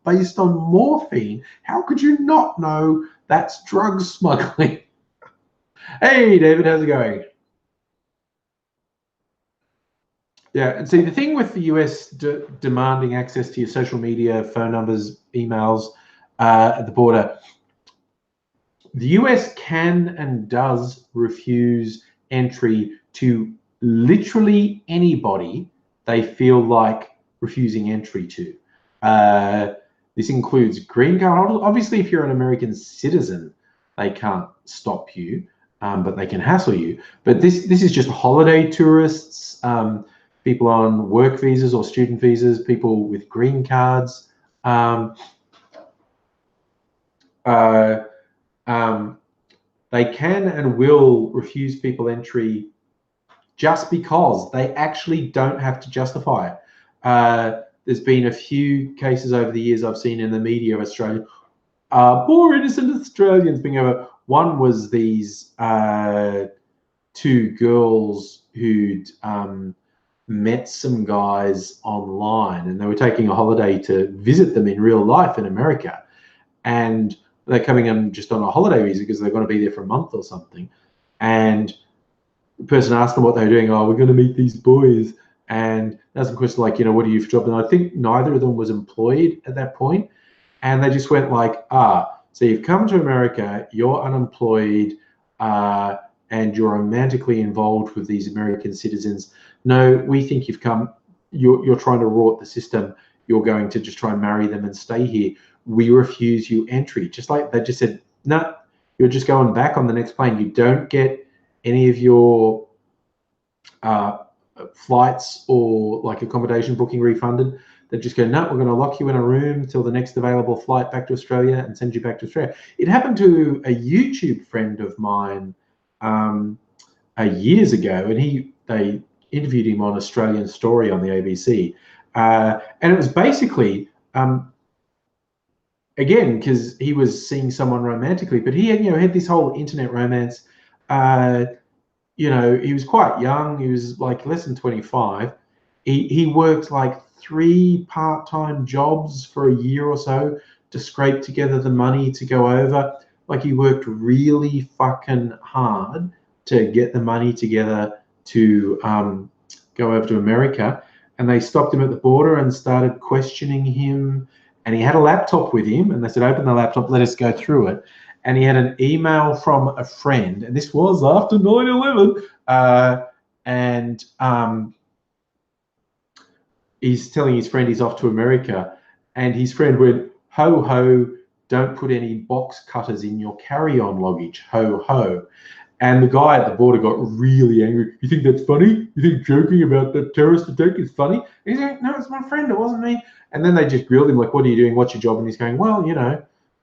based on morphine. How could you not know that's drug smuggling? Hey, David, how's it going? Yeah, and see, the thing with the US demanding access to your social media, phone numbers, emails at the border, the US can and does refuse entry to literally anybody they feel like refusing entry to. This includes green card holders. Obviously, if you're an American citizen, they can't stop you, but they can hassle you. But this is just holiday tourists, people on work visas or student visas, people with green cards. They can and will refuse people entry just because they actually don't have to justify it. There's been a few cases over the years I've seen in the media of Australia, poor innocent Australians being over. One was these two girls who'd met some guys online, and they were taking a holiday to visit them in real life in America. And they're coming in just on a holiday visa because they're going to be there for a month or something. And the person asked them what they were doing. Oh, we're going to meet these boys. And that's a question like, you know, what do you for job? And I think neither of them was employed at that point. And they just went like, so you've come to America, you're unemployed, and you're romantically involved with these American citizens. No, we think you've come, you're trying to rort the system. You're going to just try and marry them and stay here. We refuse you entry. Just like they just said, no, you're just going back on the next plane. You don't get any of your flights or like accommodation booking refunded. They just go, no, we're going to lock you in a room till the next available flight back to Australia and send you back to Australia. It happened to a YouTube friend of mine years ago, and they interviewed him on Australian Story on the ABC, and it was basically again, because he was seeing someone romantically, but he had, you know, had this whole internet romance. You know, he was quite young. He was like less than 25. He worked like 3 part-time jobs for a year or so to scrape together the money to go over. Like, he worked really fucking hard to get the money together to go over to America. And they stopped him at the border and started questioning him. And he had a laptop with him, and they said, open the laptop, let us go through it. and he had an email from a friend, and this was after 9/11, and he's telling his friend he's off to America, and his friend went, "Ho ho, don't put any box cutters in your carry-on luggage, ho ho." And the guy at the border got really angry. "You think that's funny? You think joking about the terrorist attack is funny?" And he's like, "No, it's my friend, it wasn't me." And then they just grilled him, like, "What are you doing? What's your job?" And he's going, "Well, you know,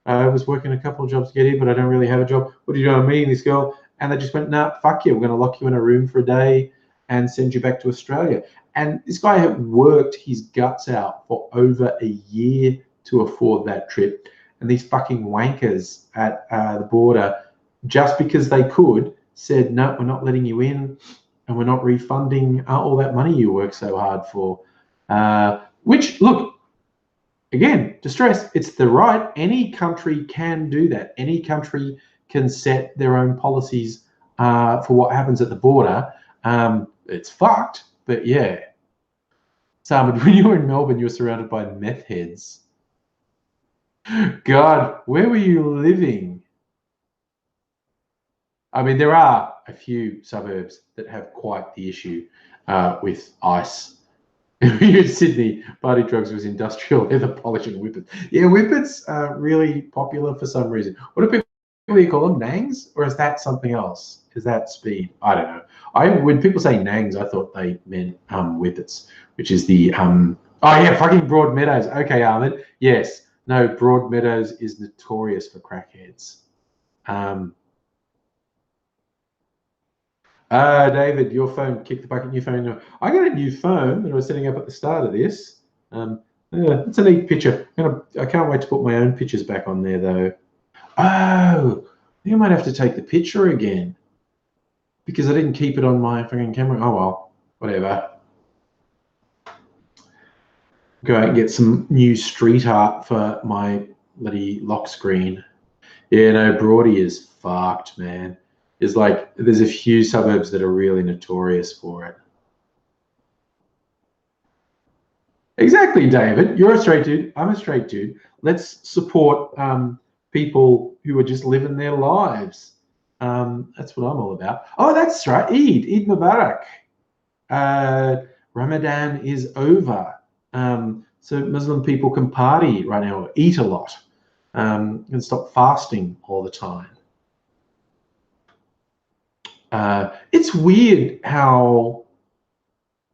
I was working a couple of jobs to get here, but I don't really have a job. What are you doing? I'm meeting this girl." And they just went, "Nah, fuck you. We're going to lock you in a room for a day and send you back to Australia." And this guy had worked his guts out for over a year to afford that trip. And these fucking wankers at the border, just because they could, said, "No, we're not letting you in, and we're not refunding all that money you worked so hard for." Which, look, again, to stress, it's the right. Any country can do that. Any country can set their own policies for what happens at the border. It's fucked, but yeah. Sam, when you were in Melbourne, you were surrounded by meth heads. God, where were you living? I mean, there are a few suburbs that have quite the issue with ice. Here in Sydney, party drugs was industrial leather polish and whippets. Yeah, whippets are really popular for some reason. What do people call them? Nangs? Or is that something else? Is that speed? I don't know. When people say nangs, I thought they meant whippets, which is the oh yeah, fucking Broadmeadows. Okay, Ahmed. Yes. No, Broadmeadows is notorious for crackheads. David, your phone kicked the bucket. New phone. I got a new phone that I was setting up at the start of this. It's a neat picture. I can't wait to put my own pictures back on there, though. Oh, I think I might have to take the picture again because I didn't keep it on my fucking camera. Oh well, whatever. Go out and get some new street art for my bloody lock screen. Yeah, no, Broady is fucked, man. It's like there's a few suburbs that are really notorious for it. Exactly, David. You're a straight dude. I'm a straight dude. Let's support people who are just living their lives. That's what I'm all about. Oh, that's right. Eid Mubarak. Ramadan is over. So Muslim people can party right now, or eat a lot, and stop fasting all the time. It's weird how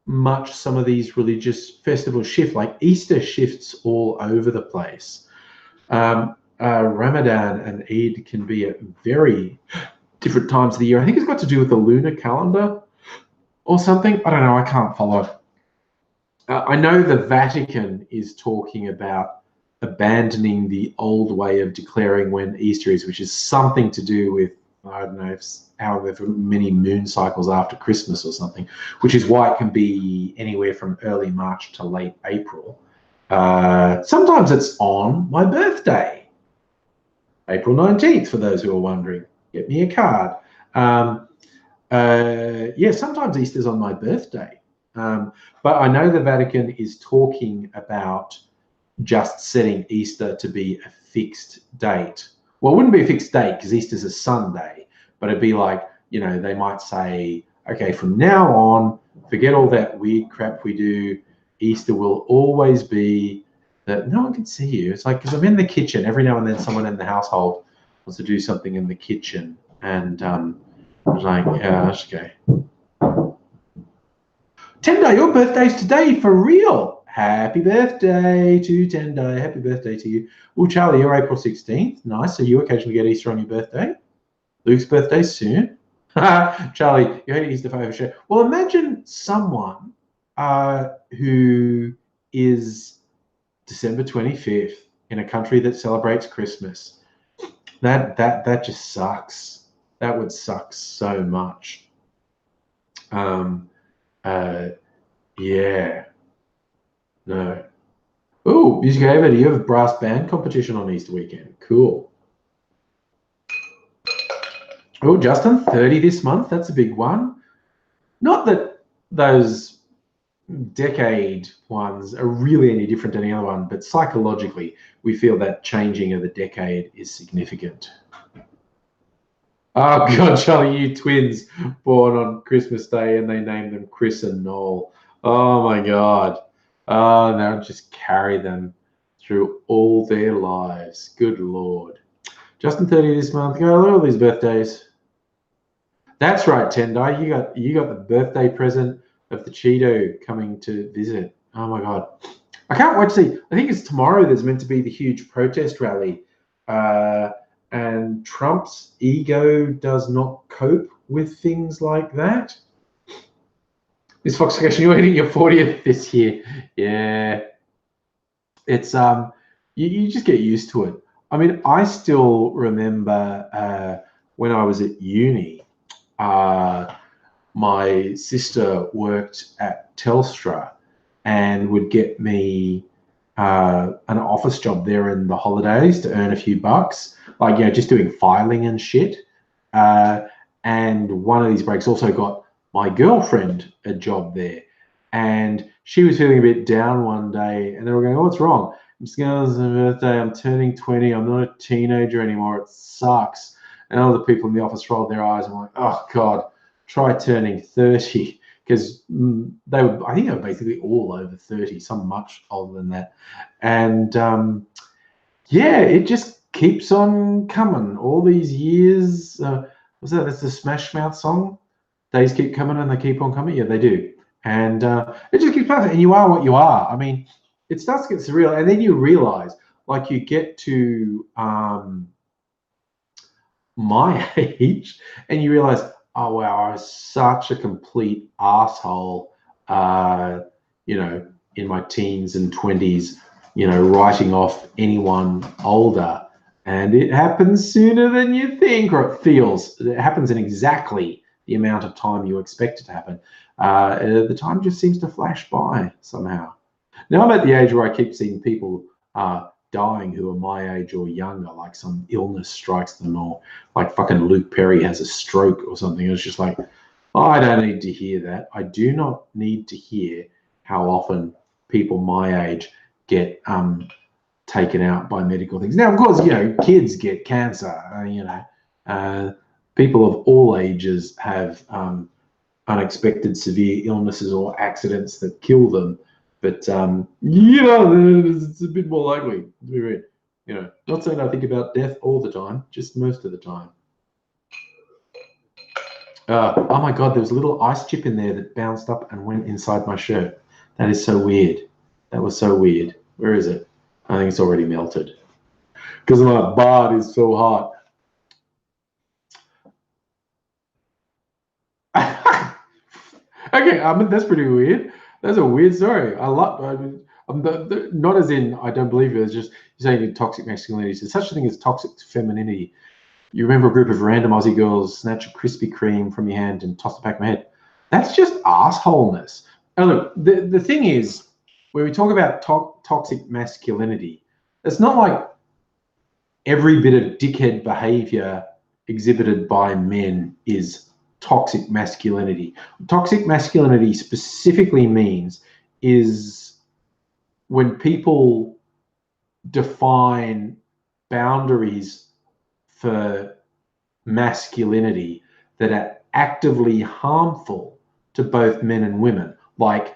much some of these religious festivals shift, like Easter shifts all over the place. Ramadan and Eid can be at very different times of the year. I think it's got to do with the lunar calendar or something. I don't know. I can't follow. I know the Vatican is talking about abandoning the old way of declaring when Easter is, which is something to do with, I don't know, however many moon cycles after Christmas or something, which is why it can be anywhere from early March to late April. Sometimes it's on my birthday, April 19th, for those who are wondering. Get me a card. Yeah, sometimes Easter's on my birthday. But I know the Vatican is talking about just setting Easter to be a fixed date. Well, it wouldn't be a fixed date because Easter's a Sunday, but it'd be like, you know, they might say, okay, from now on, forget all that weird crap we do. Easter will always be that no one can see you. It's like, because I'm in the kitchen, every now and then someone in the household wants to do something in the kitchen. And I was like, yeah, that's okay. Tendo, your birthday's today, for real. Happy birthday to Tendo. Happy birthday to you. Well, Charlie, you're April 16th. Nice. So you occasionally get Easter on your birthday. Luke's birthday soon. Charlie, you hate Easter for overshare. Well, imagine someone who is December 25th in a country that celebrates Christmas. That just sucks. That would suck so much. Yeah. No. Oh, Music Ava, do you have a brass band competition on Easter weekend? Cool. Oh, Justin, 30 this month. That's a big one. Not that those decade ones are really any different to any other one, but psychologically, we feel that changing of the decade is significant. Oh God, Charlie, you twins born on Christmas Day, and they named them Chris and Noel. Oh my God. Oh, they'll just carry them through all their lives. Good Lord. Justin 30 this month. Go, look at all these birthdays. That's right, Tendai. You got the birthday present of the Cheeto coming to visit. Oh my God. I can't wait to see. I think it's tomorrow there's meant to be the huge protest rally. And Trump's ego does not cope with things like that. This Foxification, you're hitting your 40th this year. Yeah. It's you just get used to it. I mean, I still remember when I was at uni, my sister worked at Telstra and would get me an office job there in the holidays to earn a few bucks, like, just doing filing and shit. And one of these breaks also got my girlfriend a job there. And she was feeling a bit down one day, and they were going, "Oh, what's wrong?" I'm just going, "It's my birthday. I'm turning 20. I'm not a teenager anymore. It sucks." And all the people in the office rolled their eyes and were like, "Oh, God, try turning 30." Because I think they were basically all over 30, some much older than that. And it just keeps on coming. All these years, what's that? That's the Smash Mouth song. Days keep coming and they keep on coming. Yeah, they do. And it just keeps passing. And you are what you are. I mean, it starts to get surreal. And then you realize, like, you get to my age and you realize, oh, wow, I was such a complete asshole, in my teens and 20s, writing off anyone older. And it happens sooner than you think, or it feels. It happens in exactly the amount of time you expect it to happen. The time just seems to flash by somehow. Now I'm at the age where I keep seeing people dying who are my age or younger, like some illness strikes them, or like fucking Luke Perry has a stroke or something. It's just like, I don't need to hear that. I do not need to hear how often people my age get taken out by medical things. Now, of course, kids get cancer. People of all ages have unexpected severe illnesses or accidents that kill them. But it's a bit more likely to be read. Not saying I think about death all the time, just most of the time. Oh my God, there was a little ice chip in there that bounced up and went inside my shirt. That is so weird. That was so weird. Where is it? I think it's already melted. Because my bod is so hot. Okay, that's pretty weird. That's a weird story. Not as in I don't believe it. It's just you're saying toxic masculinity. There's such a thing as toxic femininity. You remember a group of random Aussie girls snatch a Krispy Kreme from your hand and toss it back in my head. That's just assholeness. And look, the thing is, when we talk about toxic masculinity, it's not like every bit of dickhead behavior exhibited by men is toxic masculinity. Toxic masculinity specifically means is when people define boundaries for masculinity that are actively harmful to both men and women, like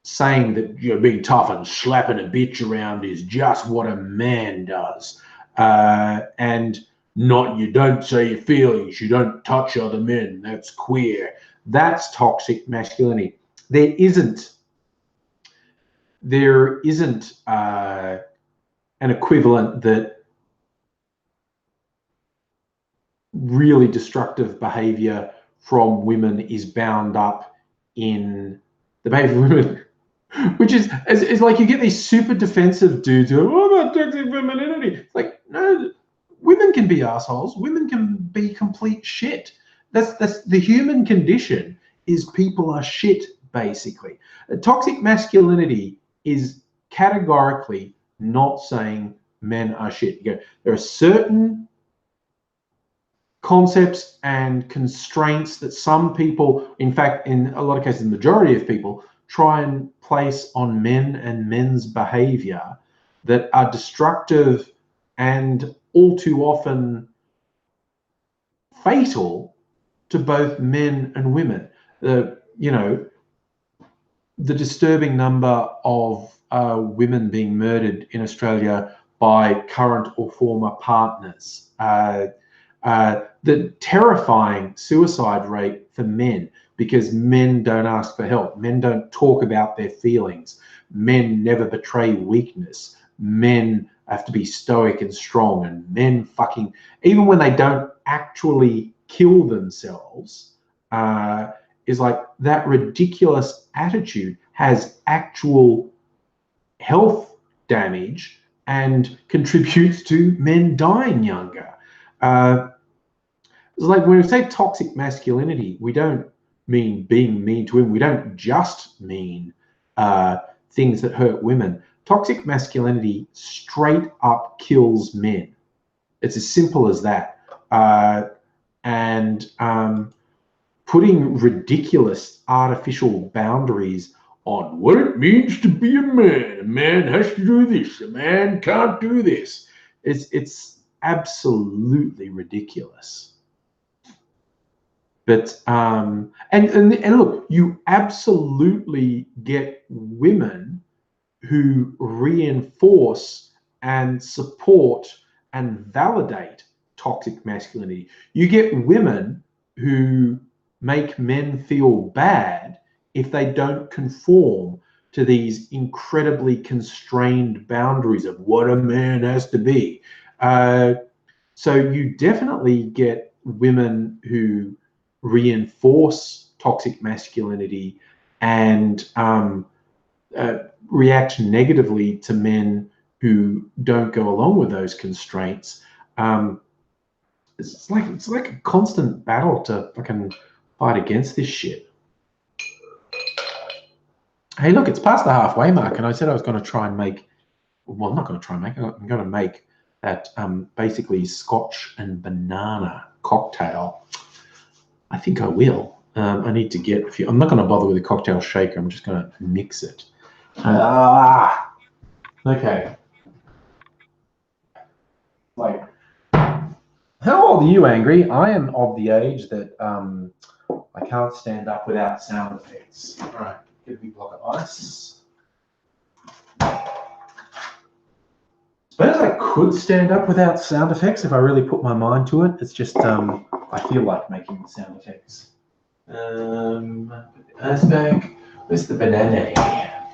saying that being tough and slapping a bitch around is just what a man does, and not, you don't say your feelings, you don't touch other men, that's queer. That's toxic masculinity. There isn't an equivalent that really destructive behavior from women is bound up in the behavior of women, which is like you get these super defensive dudes who are, about toxic femininity. It's like, no, women can be assholes. Women can be complete shit. That's the human condition, is people are shit, basically. Toxic masculinity is categorically not saying men are shit. There are certain concepts and constraints that some people, in fact, in a lot of cases, the majority of people, try and place on men and men's behavior that are destructive and all too often fatal to both men and women. You know, the disturbing number of women being murdered in Australia by current or former partners. The terrifying suicide rate for men, because men don't ask for help. Men don't talk about their feelings. Men never betray weakness. Men have to be stoic and strong, and men fucking, even when they don't actually kill themselves, is like that ridiculous attitude has actual health damage and contributes to men dying younger. It's like when we say toxic masculinity, we don't mean being mean to women. We don't just mean things that hurt women. Toxic masculinity straight up kills men. It's as simple as that. Putting ridiculous artificial boundaries on what it means to be a man. A man has to do this. A man can't do this. It's absolutely ridiculous. But and look, you absolutely get women who reinforce and support and validate toxic masculinity. You get women who make men feel bad if they don't conform to these incredibly constrained boundaries of what a man has to be. So you definitely get women who reinforce toxic masculinity and react negatively to men who don't go along with those constraints. It's like a constant battle to fucking fight against this shit. Hey, look, it's past the halfway mark, and I said I was going to try and make. Well, I'm not going to try and make. I'm going to make that basically Scotch and banana cocktail. I think I will. I need to get a few. I'm not going to bother with a cocktail shaker. I'm just going to mix it. Okay. Like, how old are you, Angry? I am of the age that I can't stand up without sound effects. All right, get a big block of ice. Suppose I could stand up without sound effects if I really put my mind to it. It's just I feel like making the sound effects. Ice bag. Where's the banana? I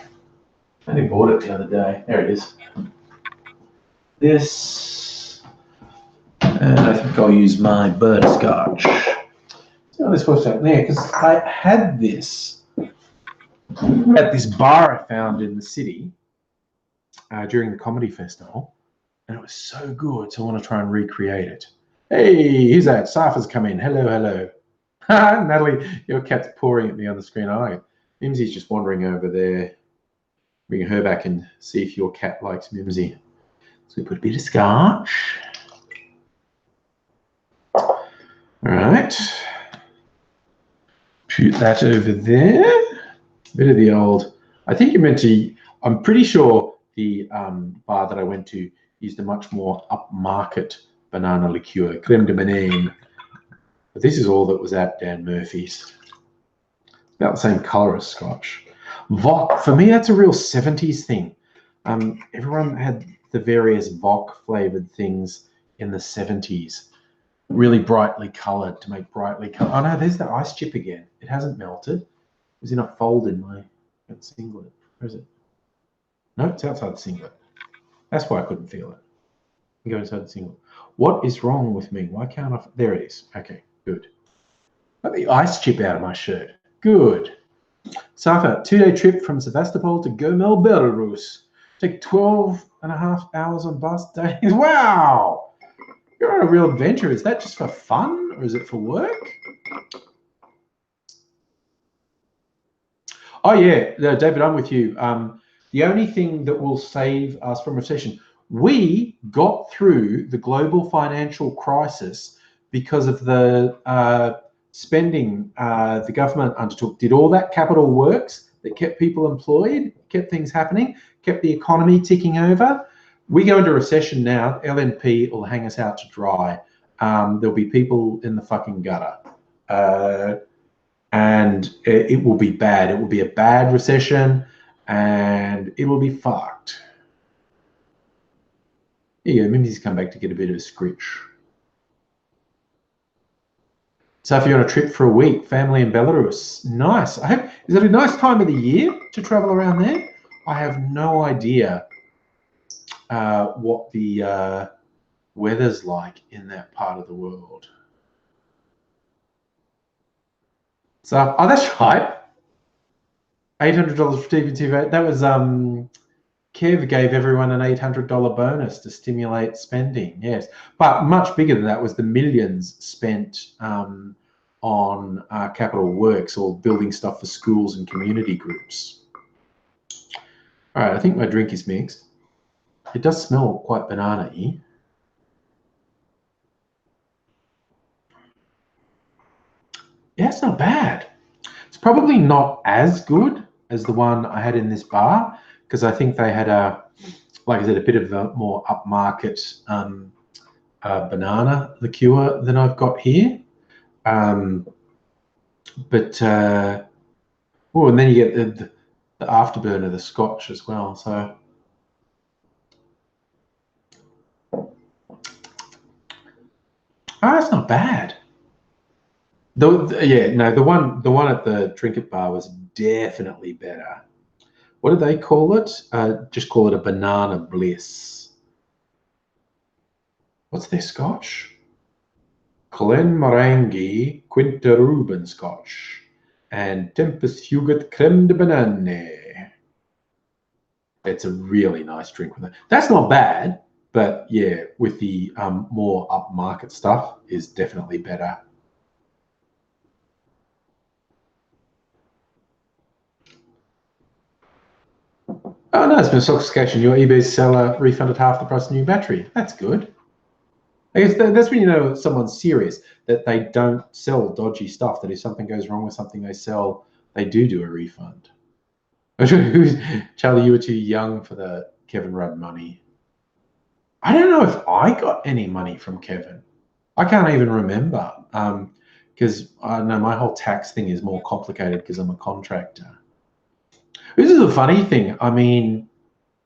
only bought it the other day. There it is. This. And I think I'll use my butterscotch. See how this works out there, because I had this at this bar I found in the city during the comedy festival, and it was so good, so I want to try and recreate it. Hey, who's that? Safa's come in. Hello, hello. Natalie, your cat's pouring at me on the screen. I like it. Mimsy's just wandering over there. Bring her back and see if your cat likes Mimsy. So we put a bit of scotch. All right. Put that over there. A bit of the old. I think you meant to. I'm pretty sure the bar that I went to used a much more upmarket banana liqueur, creme de banane. But this is all that was at Dan Murphy's. About the same colour as scotch. Voc, for me, that's a real 70s thing. Everyone had the various Voc flavoured things in the 70s. Really brightly coloured to make brightly coloured. Oh no, there's the ice chip again. It hasn't melted. It was in a fold in my singlet. Where is it? No, it's outside the singlet. That's why I couldn't feel it. Go inside the singlet. What is wrong with me? Why can't I? There it is. Okay, good. Got the ice chip out of my shirt. Good. Safa, 2-day trip from Sevastopol to Gomel, Belarus. Take 12.5 hours on bus days. Wow! You're on a real adventure. Is that just for fun or is it for work? Oh yeah, David, I'm with you. The only thing that will save us from recession, we got through the global financial crisis because of the spending the government undertook, did all that capital works that kept people employed, kept things happening, kept the economy ticking over. We go into recession now, LNP will hang us out to dry. There'll be people in the fucking gutter. And it will be bad. It will be a bad recession, and it will be fucked. Yeah, maybe he's come back to get a bit of a scritch. So if you're on a trip for a week, family in Belarus, nice. Is it a nice time of the year to travel around there? I have no idea what the weather's like in that part of the world. So, oh, that's right. $800 for TV. That was Kev gave everyone an $800 bonus to stimulate spending. Yes, but much bigger than that was the millions spent on capital works or building stuff for schools and community groups. All right, I think my drink is mixed. It does smell quite banana-y. Yeah, it's not bad. It's probably not as good as the one I had in this bar, because I think they had like I said, a bit of a more upmarket banana liqueur than I've got here. And then you get the afterburn of the Scotch as well. So it's not bad. The one at the Trinket Bar was definitely better. What do they call it? Just call it a banana bliss. What's their Scotch? Glenmorangie Quinta Ruben Scotch and Tempest Hugot Creme de Banane. It's a really nice drink with it. That's not bad, but yeah, with the more upmarket stuff is definitely better. Oh, no, it's been a sophistication. Your eBay seller refunded half the price of new battery. That's good. I guess that's when you know someone's serious, that they don't sell dodgy stuff, that if something goes wrong with something they sell, they do a refund. Charlie, you were too young for the Kevin Rudd money. I don't know if I got any money from Kevin. I can't even remember, because I know my whole tax thing is more complicated because I'm a contractor. This is a funny thing. I mean,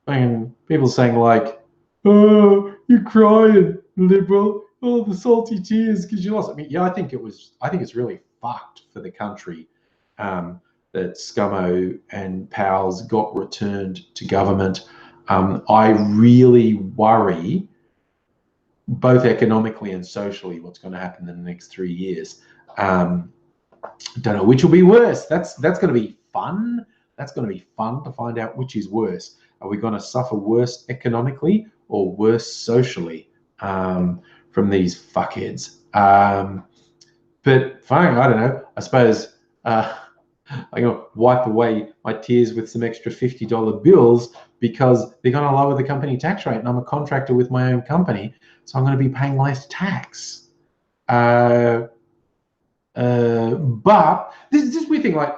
people saying like, "Oh, you're crying, liberal. Oh, the salty tears because you lost." I mean, yeah, I think it's really fucked for the country that Scummo and Powell's got returned to government. I really worry, both economically and socially, what's going to happen in the next 3 years. Don't know which will be worse. That's going to be fun. That's going to be fun to find out which is worse. Are we going to suffer worse economically or worse socially from these fuckheads? But fine, I don't know. I suppose I'm going to wipe away my tears with some extra $50 bills because they're going to lower the company tax rate, and I'm a contractor with my own company, so I'm going to be paying less tax. But this weird thing, like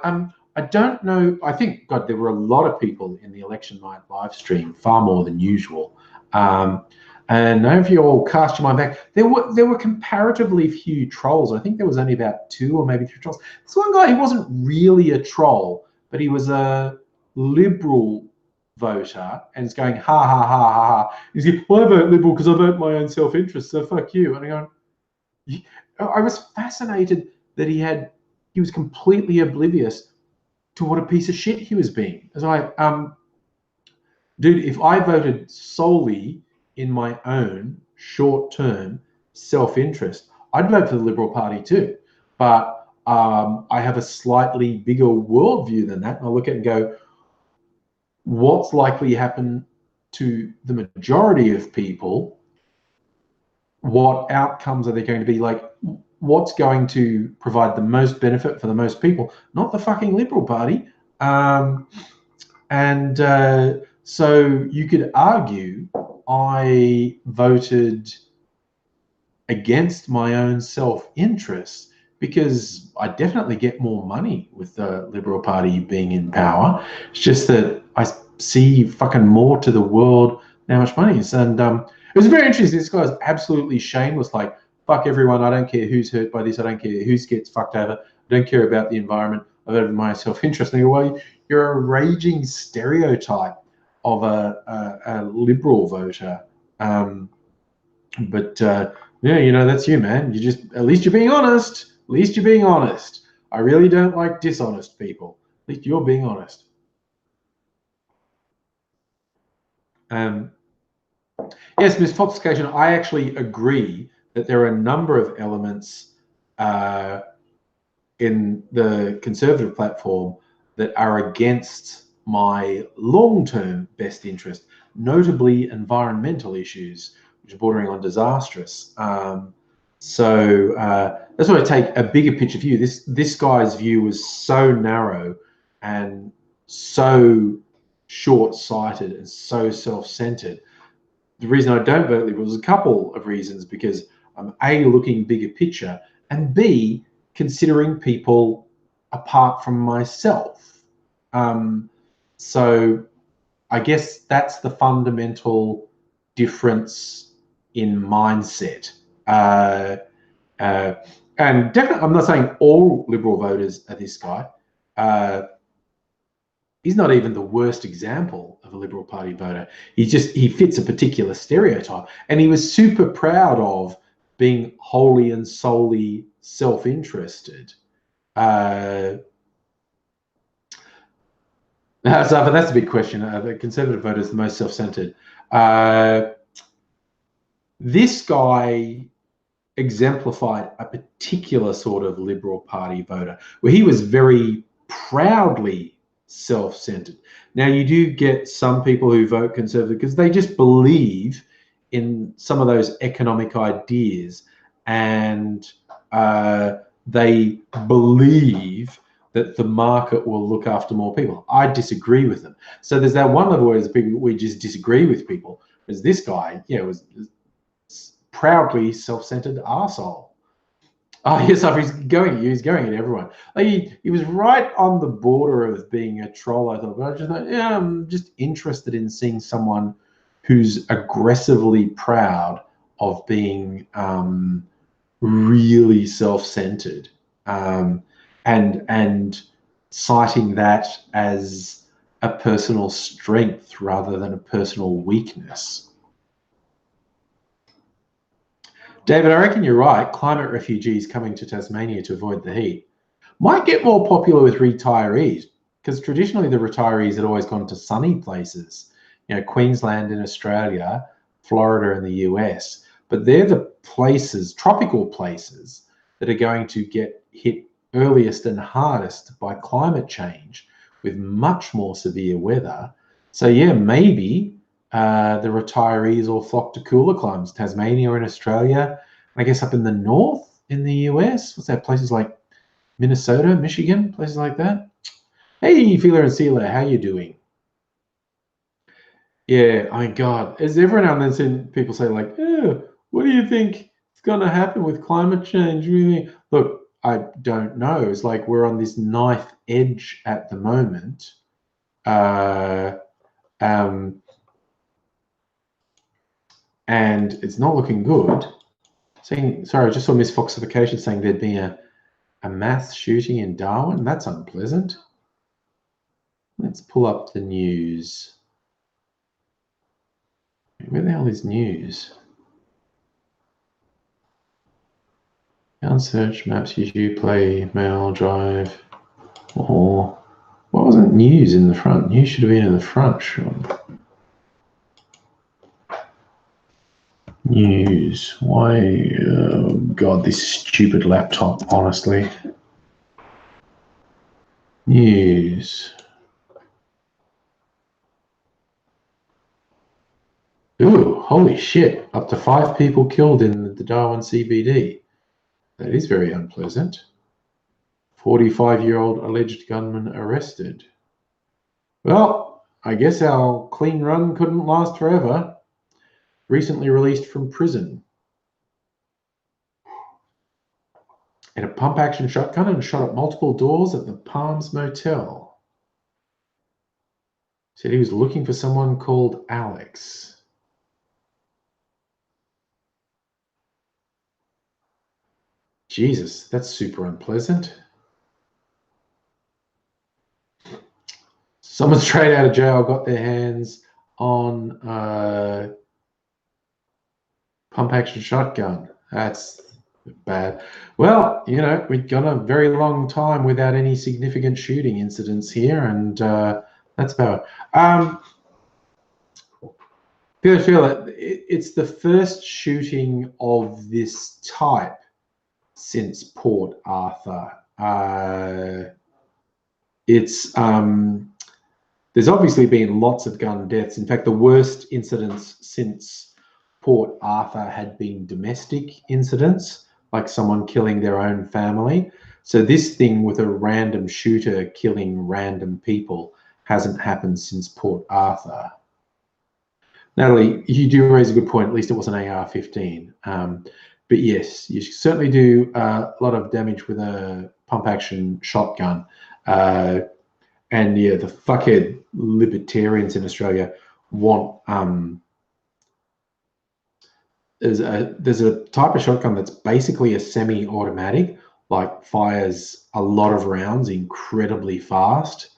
I don't know. I think, God, there were a lot of people in the election night live stream, far more than usual. And I don't know if you all cast your mind back. There were comparatively few trolls. I think there was only about 2 or maybe 3 trolls. This one guy, he wasn't really a troll, but he was a liberal voter, and it's going ha ha ha ha ha. He's going, well, I vote liberal because I vote my own self-interest. So fuck you. And I go, I was fascinated that he was completely oblivious to what a piece of shit he was being. It's like, dude, if I voted solely in my own short-term self-interest, I'd vote for the Liberal Party too. But I have a slightly bigger worldview than that, and I look at it and go, what's likely to happen to the majority of people? What outcomes are there going to be? Like, what's going to provide the most benefit for the most people? Not the fucking Liberal Party. So you could argue I voted against my own self-interest because I definitely get more money with the Liberal Party being in power. It's just that I see fucking more to the world than how much money is. And it was very interesting. This guy was absolutely shameless, like, fuck everyone. I don't care who's hurt by this. I don't care who gets fucked over. I don't care about the environment. I voted my self-interest. And well, you're a raging stereotype of a liberal voter. But yeah, you know, that's you, man. You just, at least you're being honest. At least you're being honest. I really don't like dishonest people. At least you're being honest. Yes, misfoxification, I actually agree that there are a number of elements in the Conservative platform that are against my long-term best interest, notably environmental issues, which are bordering on disastrous. So that's why I take a bigger picture view. This guy's view was so narrow and so short-sighted and so self-centered. The reason I don't vote Liberal is a couple of reasons, because I'm A, looking bigger picture, and B, considering people apart from myself. So I guess that's the fundamental difference in mindset. And definitely, I'm not saying all Liberal voters are this guy. He's not even the worst example of a Liberal Party voter. He fits a particular stereotype, and he was super proud of being wholly and solely self-interested. But that's a big question. The Conservative voter is the most self-centered. This guy exemplified a particular sort of Liberal Party voter, where he was very proudly self-centered. Now, you do get some people who vote Conservative because they just believe in some of those economic ideas, and they believe that the market will look after more people. I disagree with them. So there's that one level where people, we just disagree with people. Whereas this guy, yeah, was proudly self-centered arsehole. Oh, yes, he was going at everyone. Like he was right on the border of being a troll, I thought. But I just thought, yeah, I'm just interested in seeing someone who's aggressively proud of being really self-centered, and citing that as a personal strength rather than a personal weakness. David, I reckon you're right. Climate refugees coming to Tasmania to avoid the heat might get more popular with retirees, because traditionally the retirees had always gone to sunny places, you know, Queensland in Australia, Florida in the US. But they're the places, tropical places, that are going to get hit earliest and hardest by climate change with much more severe weather. So yeah, maybe the retirees all flock to cooler climes, Tasmania in Australia, I guess up in the north in the US. What's that, places like Minnesota, Michigan, places like that. Hey, Feeler and Sealer, how you doing? Yeah, I mean, God, as every now and then seen people say, like, oh, what do you think is going to happen with climate change? Look, I don't know. It's like we're on this knife edge at the moment. And it's not looking good. Sorry, I just saw misfoxification saying there'd be a mass shooting in Darwin. That's unpleasant. Let's pull up the news. Where the hell is news? Down search, maps, YouTube, play, mail, drive, or why wasn't news in the front? News should have been in the front, sure. News. Why? God, this stupid laptop, honestly. News. Ooh, holy shit. Up to 5 people killed in the Darwin CBD. That is very unpleasant. 45-year-old alleged gunman arrested. Well, I guess our clean run couldn't last forever. Recently released from prison. In a pump-action shotgun and shot at multiple doors at the Palms Motel. Said he was looking for someone called Alex. Jesus, that's super unpleasant. Someone straight out of jail got their hands on a pump action shotgun. That's bad. Well, you know, we've gone a very long time without any significant shooting incidents here, and that's about it's the first shooting of this type since Port Arthur. There's obviously been lots of gun deaths. In fact, the worst incidents since Port Arthur had been domestic incidents, like someone killing their own family. So this thing with a random shooter killing random people hasn't happened since Port Arthur. Natalie, you do raise a good point. At least it was an AR-15. But yes, you certainly do a lot of damage with a pump-action shotgun. And yeah, the fuckhead libertarians in Australia want there's a type of shotgun that's basically a semi-automatic, like fires a lot of rounds incredibly fast.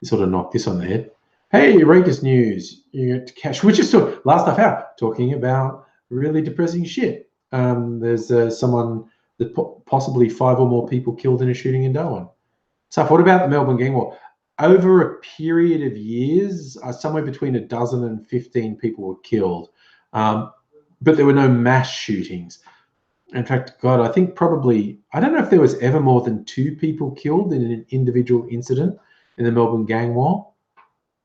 You sort of knock this on the head. Hey, Rakus News, you get to cash. We're just last stuff out talking about really depressing shit. There's someone that possibly 5 or more people killed in a shooting in Darwin. So what about the Melbourne gang war? Over a period of years, somewhere between 12 and 15 people were killed, but there were no mass shootings. In fact, God, I think probably, I don't know if there was ever more than 2 people killed in an individual incident in the Melbourne gang war.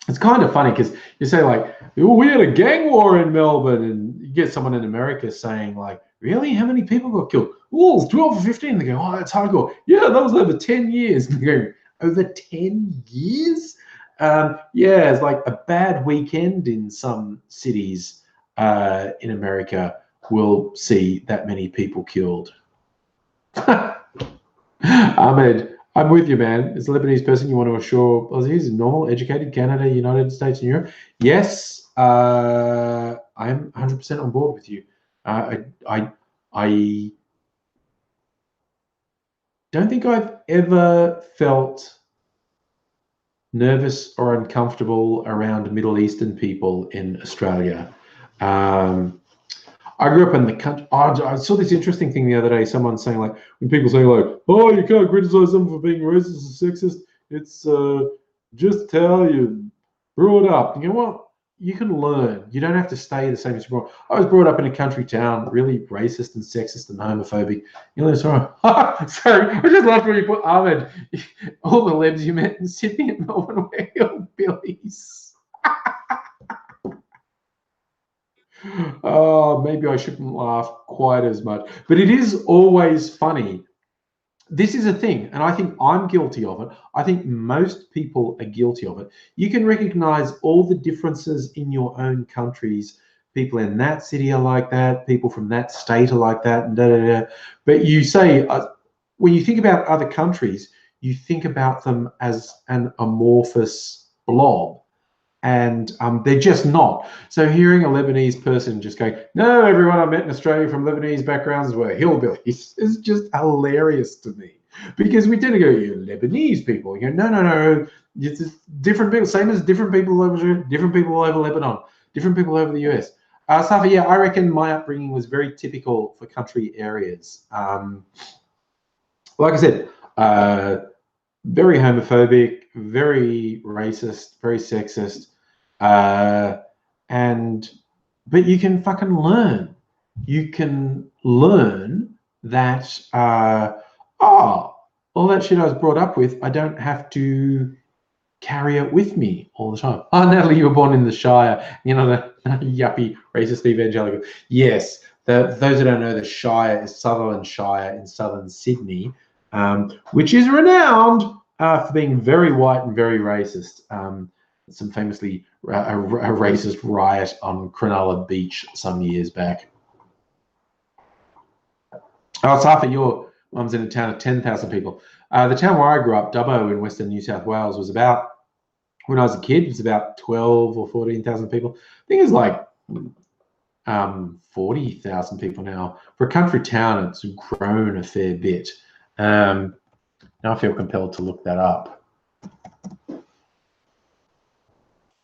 It's kind of funny because you say like, oh, we had a gang war in Melbourne, and you get someone in America saying like, really, how many people got killed? Oh, 12 or 15. They go, oh, that's hardcore. Yeah, that was over 10 years. And they go, over 10 years? Yeah, it's like a bad weekend in some cities in America will see that many people killed. Ahmed, I'm with you, man. As a Lebanese person, you want to assure Aussies, normal, educated, Canada, United States, and Europe. Yes, I'm 100% on board with you. I don't think I've ever felt nervous or uncomfortable around Middle Eastern people in Australia. I grew up in the country. I saw this interesting thing the other day. Someone saying like, when people say like, oh, you can't criticize them for being racist or sexist. It's just how you grew it up. You know what? You can learn. You don't have to stay the same as you were. I was brought up in a country town, really racist and sexist and homophobic. You know, sorry. Sorry, I just laughed when you put Ahmed. All the lebs you met in Sydney and Melbourne were hillbillies. Oh, maybe I shouldn't laugh quite as much, but it is always funny. This is a thing, and I think I'm guilty of it. I think most people are guilty of it. You can recognize all the differences in your own countries. People in that city are like that. People from that state are like that, and da da da. But you say, when you think about other countries, you think about them as an amorphous blob. And they're just not. So hearing a Lebanese person just going, no, everyone I met in Australia from Lebanese backgrounds were hillbillies is just hilarious to me. Because we tend to go, you're Lebanese people. You go, no. It's different people, same as different people over Lebanon, different people over the US. Safa, yeah, I reckon my upbringing was very typical for country areas. Like I said, very homophobic, very racist, very sexist. But you can fucking learn. You can learn that, all that shit I was brought up with, I don't have to carry it with me all the time. Oh, Natalie, you were born in the Shire. You know, the yuppie racist evangelical. Yes, those that don't know, the Shire is Sutherland Shire in southern Sydney, which is renowned for being very white and very racist. Some famously a racist riot on Cronulla Beach some years back. Oh, Safa, your mum's in a town of 10,000 people. The town where I grew up, Dubbo in Western New South Wales, was about, when I was a kid, it was about 12 or 14,000 people. I think it was like 40,000 people now. For a country town, it's grown a fair bit. Now I feel compelled to look that up.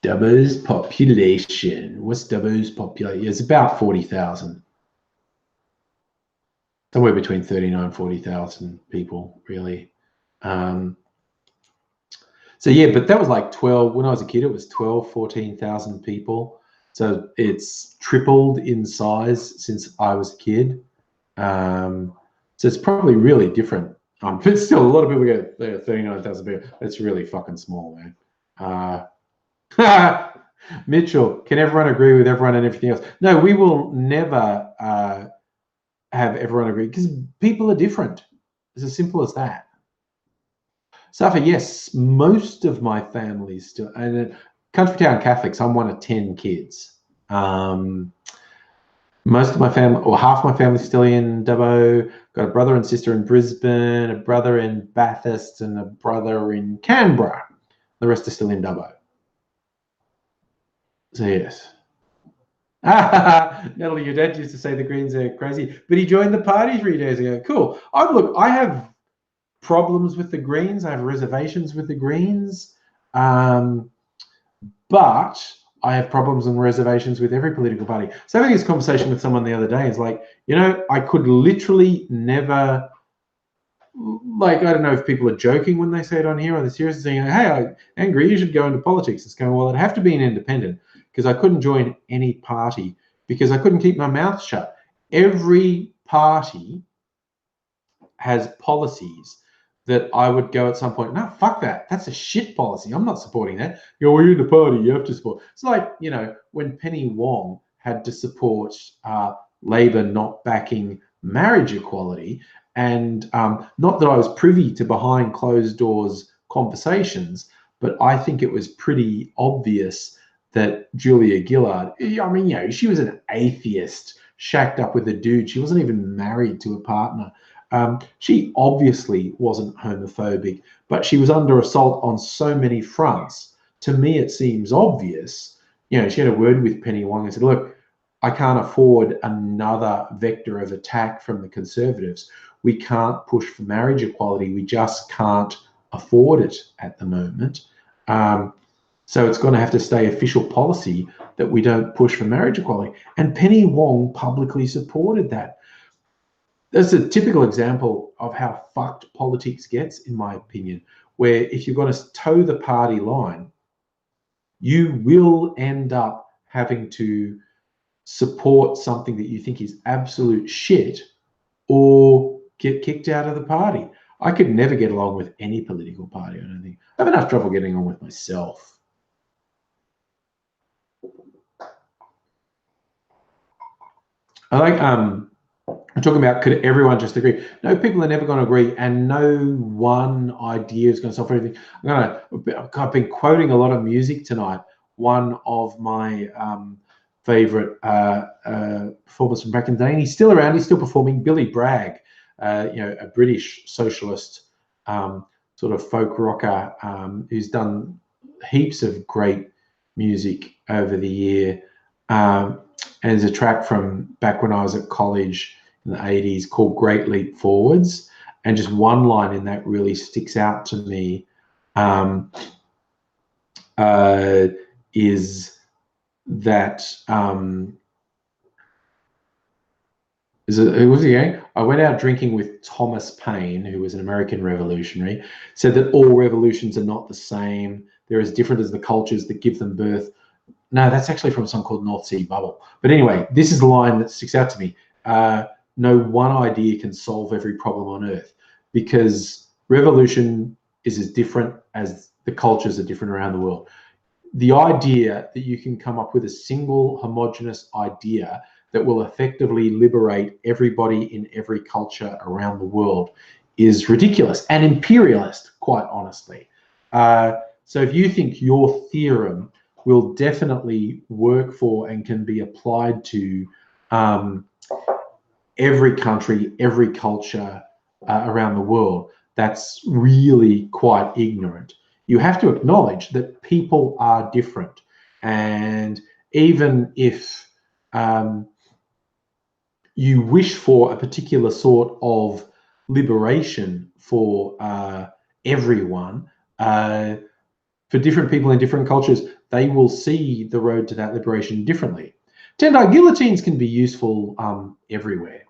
Dubbo's population. What's Dubbo's population? It's about 40,000. Somewhere between 39 and 40,000 people, really. So yeah, but that was like 12, when I was a kid, it was 12, 14,000 people. So it's tripled in size since I was a kid. So it's probably really different. But still, a lot of people go, 39,000 people. That's really fucking small, man. Mitchell, can everyone agree with everyone and everything else? No, we will never have everyone agree because people are different. It's as simple as that. Safa, yes, most of my family still, and country town Catholics, I'm one of 10 kids. Most of my family, or half my family, still in Dubbo. Got a brother and sister in Brisbane, a brother in Bathurst, and a brother in Canberra. The rest are still in Dubbo. So yes. Natalie, your dad used to say the Greens are crazy, but he joined the party 3 days ago. Cool. Look, I have problems with the Greens. I have reservations with the Greens. But I have problems and reservations with every political party. So having this conversation with someone the other day is like, I could literally never, like, I don't know if people are joking when they say it on here or they're serious, saying, hey, Angry, you should go into politics. It's going, well, it'd have to be an independent because I couldn't join any party because I couldn't keep my mouth shut. Every party has policies that I would go at some point, no, fuck that. That's a shit policy. I'm not supporting that. You're in the party. You have to support. It's like, when Penny Wong had to support Labor not backing marriage equality. And not that I was privy to behind closed doors conversations, but I think it was pretty obvious that Julia Gillard, she was an atheist, shacked up with a dude. She wasn't even married to a partner. She obviously wasn't homophobic, but she was under assault on so many fronts. To me, it seems obvious. She had a word with Penny Wong and said, look, I can't afford another vector of attack from the Conservatives. We can't push for marriage equality. We just can't afford it at the moment. So it's going to have to stay official policy that we don't push for marriage equality. And Penny Wong publicly supported that. That's a typical example of how fucked politics gets, in my opinion, where if you're going to toe the party line, you will end up having to support something that you think is absolute shit or get kicked out of the party. I could never get along with any political party, I don't think. I have enough trouble getting on with myself. I like I'm talking about, could everyone just agree? No, people are never going to agree, and no one idea is going to solve everything. I've been quoting a lot of music tonight. One of my favorite performers from back in the day, and he's still around, he's still performing, Billy Bragg, a British socialist sort of folk rocker who's done heaps of great music over the year. And there's a track from back when I was at college in the 80s called Great Leap Forwards, and just one line in that really sticks out to me is that who was he again? I went out drinking with Thomas Paine, who was an American revolutionary, said that all revolutions are not the same. They're as different as the cultures that give them birth. No, that's actually from a song called North Sea Bubble. But anyway, this is the line that sticks out to me. No one idea can solve every problem on earth, because revolution is as different as the cultures are different around the world. The idea that you can come up with a single homogenous idea that will effectively liberate everybody in every culture around the world is ridiculous and imperialist, quite honestly. So if you think your theorem will definitely work for and can be applied to every country, every culture around the world, that's really quite ignorant. You have to acknowledge that people are different. And even if you wish for a particular sort of liberation for everyone, for different people in different cultures, they will see the road to that liberation differently. Tendai guillotines can be useful everywhere.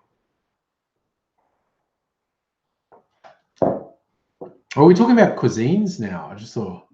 Are we talking about cuisines now? I just thought,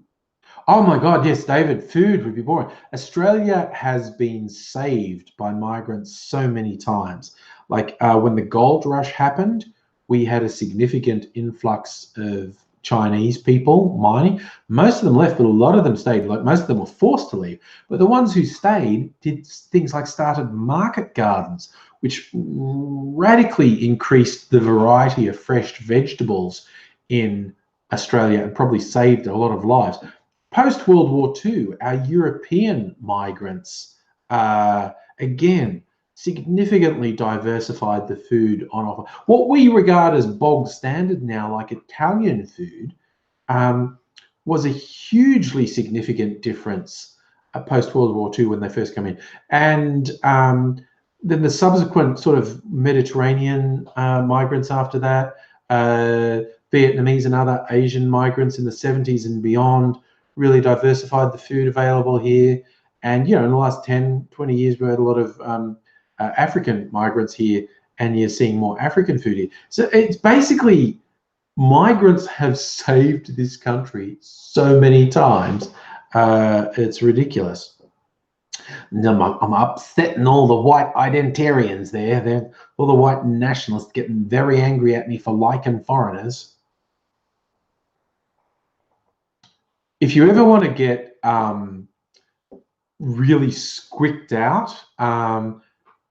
oh my God, yes, David, food would be boring. Australia has been saved by migrants so many times. Like when the gold rush happened, we had a significant influx of Chinese people mining. Most of them left, but a lot of them stayed. Like most of them were forced to leave. But the ones who stayed did things like started market gardens, which radically increased the variety of fresh vegetables in Australia and probably saved a lot of lives. Post-World War II, our European migrants, again, significantly diversified the food on offer. What we regard as bog standard now, like Italian food, was a hugely significant difference post-World War II when they first come in. And then the subsequent sort of Mediterranean migrants after that, Vietnamese and other Asian migrants in the 70s and beyond, really diversified the food available here. And, you know, in the last 10, 20 years, we had a lot of African migrants here, and you're seeing more African food here. So it's basically migrants have saved this country so many times. It's ridiculous. I'm upsetting all the white identitarians there. All the white nationalists getting very angry at me for liking foreigners. If you ever want to get really squicked out, I'm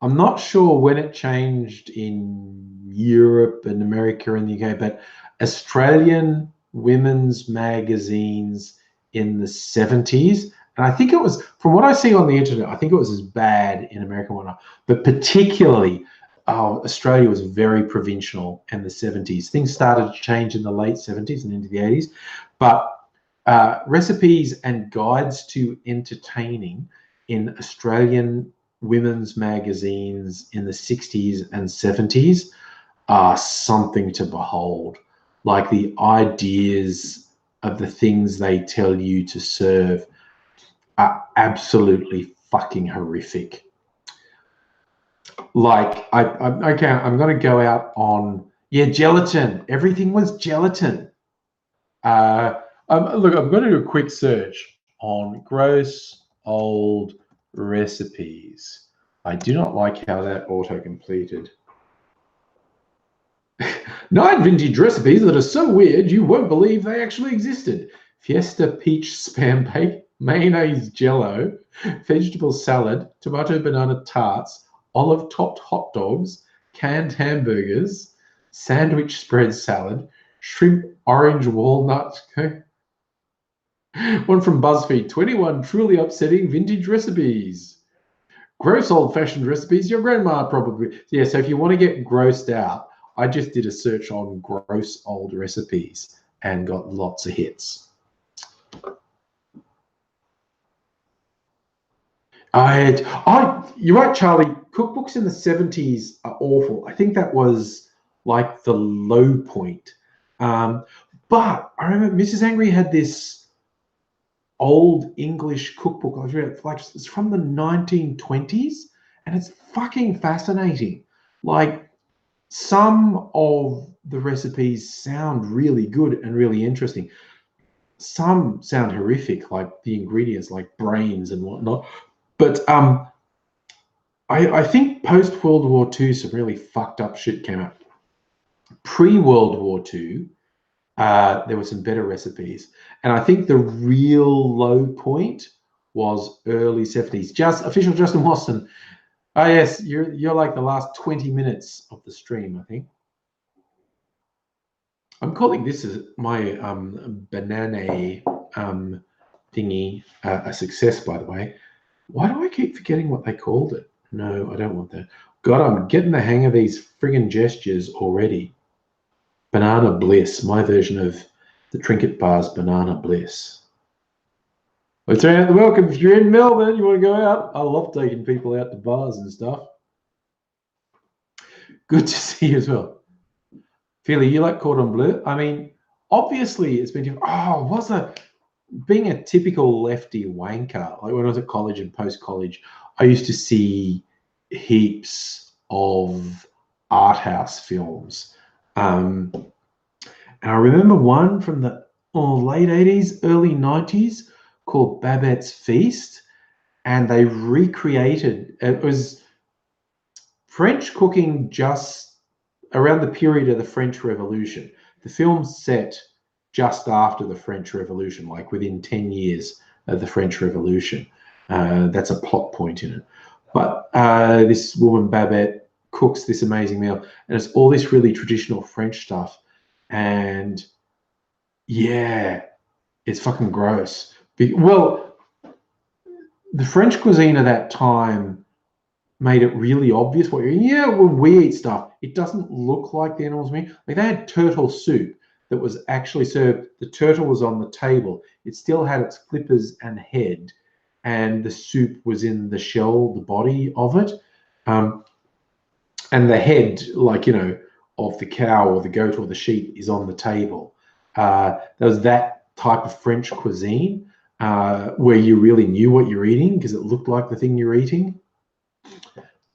not sure when it changed in Europe and America and the UK, but Australian women's magazines in the 70s, and I think it was, from what I see on the internet, I think it was as bad in America and whatnot, but particularly Australia was very provincial in the 70s. Things started to change in the late 70s and into the 80s, but recipes and guides to entertaining in Australian women's magazines in the 60s and 70s are something to behold. Like the ideas of the things they tell you to serve are absolutely fucking horrific. Like okay, I'm going to go out on, yeah, gelatin. Everything was gelatin. Look, I'm going to do a quick search on gross old recipes. I do not like how that auto-completed. 9 vintage recipes that are so weird you won't believe they actually existed. Fiesta peach spam bake, mayonnaise jello, vegetable salad, tomato banana tarts, olive topped hot dogs, canned hamburgers, sandwich spread salad, shrimp orange walnut. One from BuzzFeed, 21 truly upsetting vintage recipes. Gross old-fashioned recipes your grandma probably. Yeah, so if you want to get grossed out, I just did a search on gross old recipes and got lots of hits. You're right, Charlie. Cookbooks in the 70s are awful. I think that was like the low point. But I remember Mrs. Angry had this old English cookbook. I was reading it, like, it's from the 1920s, and it's fucking fascinating. Like, some of the recipes sound really good and really interesting. Some sound horrific, like the ingredients, like brains and whatnot. But I think post-World War II, some really fucked up shit came out. Pre-World War II, there were some better recipes. And I think the real low point was early 70s. Official Justin Watson. Oh, yes, you're like the last 20 minutes of the stream, I think. I'm calling this my banana thingy a success, by the way. Why do I keep forgetting what they called it? No, I don't want that. God, I'm getting the hang of these friggin' gestures already. Banana Bliss, my version of the Trinket Bar's Banana Bliss. Well, turn out the welcome. If you're in Melbourne, you want to go out. I love taking people out to bars and stuff. Good to see you as well. Philly, you like cordon bleu? I mean, obviously it's been different. Oh, was a being a typical lefty wanker, like when I was at college and post-college, I used to see heaps of art house films. And I remember one from the late 80s, early 90s called Babette's Feast. And they recreated, it was French cooking just around the period of the French Revolution. The film's set just after the French Revolution, like within 10 years of the French Revolution. That's a plot point in it. But this woman, Babette, cooks this amazing meal, and it's all this really traditional French stuff. And yeah, it's fucking gross. Well, the French cuisine of that time made it really obvious what you're eating. Yeah, when we eat stuff, it doesn't look like the animal's meat. Like they had turtle soup that was actually served. The turtle was on the table. It still had its flippers and head, and the soup was in the shell, the body of it. And the head, like, you know, of the cow or the goat or the sheep is on the table. There was that type of French cuisine where you really knew what you're eating because it looked like the thing you're eating.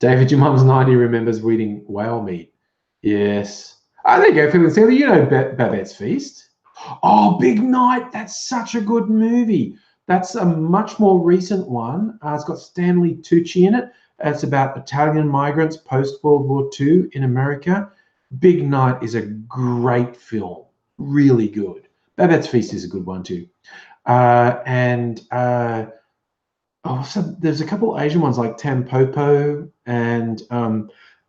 David, your mum's 90, remembers eating whale meat. Yes. Oh, there you go, Phil Sealy. You know Babette's Feast. Oh, Big Night. That's such a good movie. That's a much more recent one. It's got Stanley Tucci in it. It's about Italian migrants post-World War II in America. Big Night is a great film. Really good. Babette's Feast is a good one too. So there's a couple Asian ones like Tampopo, and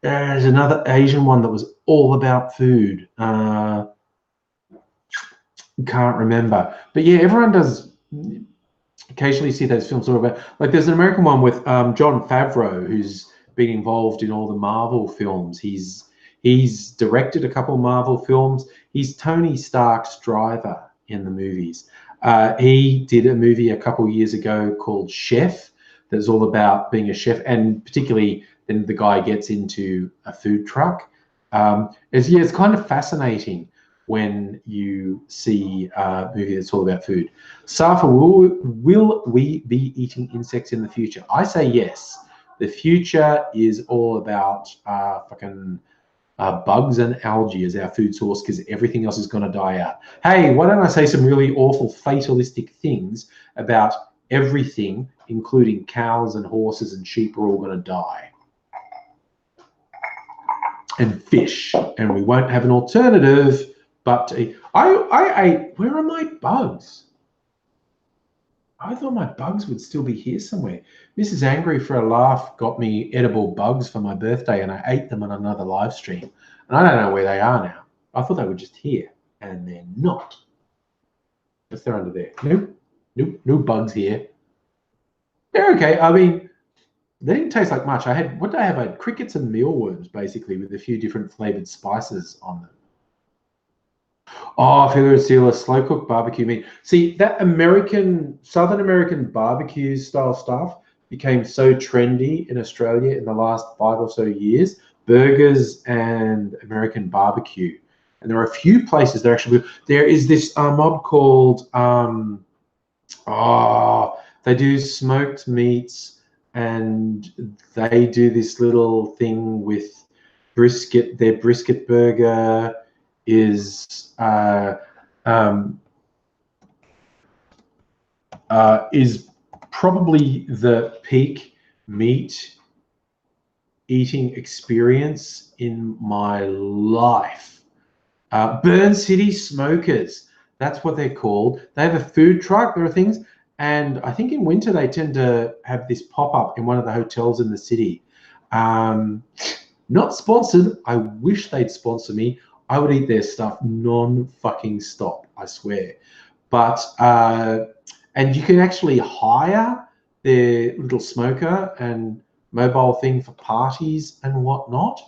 there's another Asian one that was all about food. Can't remember, but yeah, everyone does occasionally see those films all about. Like there's an American one with Jon Favreau, who's been involved in all the Marvel films. He's directed a couple of Marvel films. He's Tony Stark's driver in the movies. He did a movie a couple of years ago called Chef that's all about being a chef, and particularly then the guy gets into a food truck. It's kind of fascinating when you see a movie that's all about food. Safa, will we be eating insects in the future? I say yes. The future is all about fucking bugs and algae as our food source because everything else is going to die out. Hey, why don't I say some really awful fatalistic things about everything, including cows and horses and sheep are all going to die. And fish. And we won't have an alternative but to eat. I ate, where are my bugs? I thought my bugs would still be here somewhere. Mrs. Angry for a laugh got me edible bugs for my birthday and I ate them on another live stream. And I don't know where they are now. I thought they were just here and they're not. What's there under there? Nope, no bugs here. They're okay. I mean, they didn't taste like much. What did I have? I had crickets and mealworms basically with a few different flavored spices on them. Oh, Feather and Sealer, slow cooked barbecue meat. See, that Southern American barbecue style stuff became so trendy in Australia in the last 5 or so years. Burgers and American barbecue. And there are a few places that actually, there is this mob called, they do smoked meats and they do this little thing with brisket. Their brisket burger is probably the peak meat eating experience in my life. Burn City Smokers, that's what they're called. They have a food truck, there are things, and I think in winter they tend to have this pop-up in one of the hotels in the city. Not sponsored. I wish they'd sponsor me. I would eat their stuff non-fucking stop, I swear. But, and you can actually hire their little smoker and mobile thing for parties and whatnot.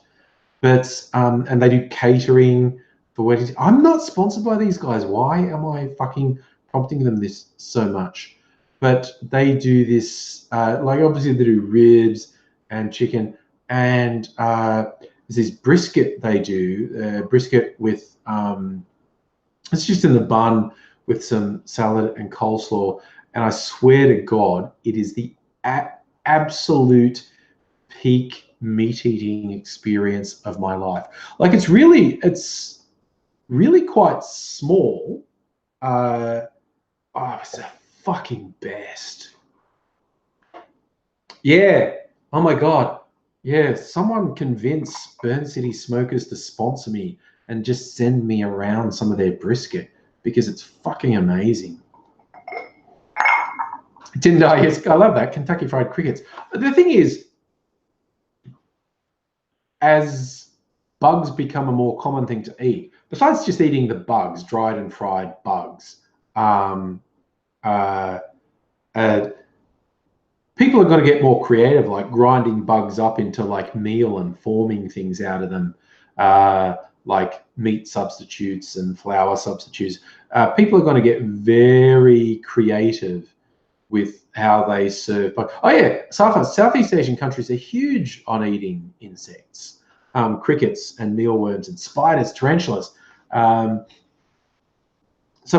But, and they do catering for weddings. I'm not sponsored by these guys. Why am I fucking prompting them this so much? but they do this, like obviously they do ribs and chicken, and there's this brisket they do, brisket with, it's just in the bun with some salad and coleslaw. And I swear to God, it is the absolute peak meat eating experience of my life. Like it's really quite small. Oh, it's the fucking best. Yeah. Oh my God. Yeah. Someone convince Burn City Smokers to sponsor me and just send me around some of their brisket because it's fucking amazing. Didn't I? Yes, I love that. Kentucky Fried Crickets. But the thing is, as bugs become a more common thing to eat, besides just eating the bugs, dried and fried bugs, people are going to get more creative, like grinding bugs up into like meal and forming things out of them, like meat substitutes and flour substitutes. People are going to get very creative with how they serve. But oh yeah, Southeast Asian countries are huge on eating insects, crickets and mealworms and spiders, tarantulas. Some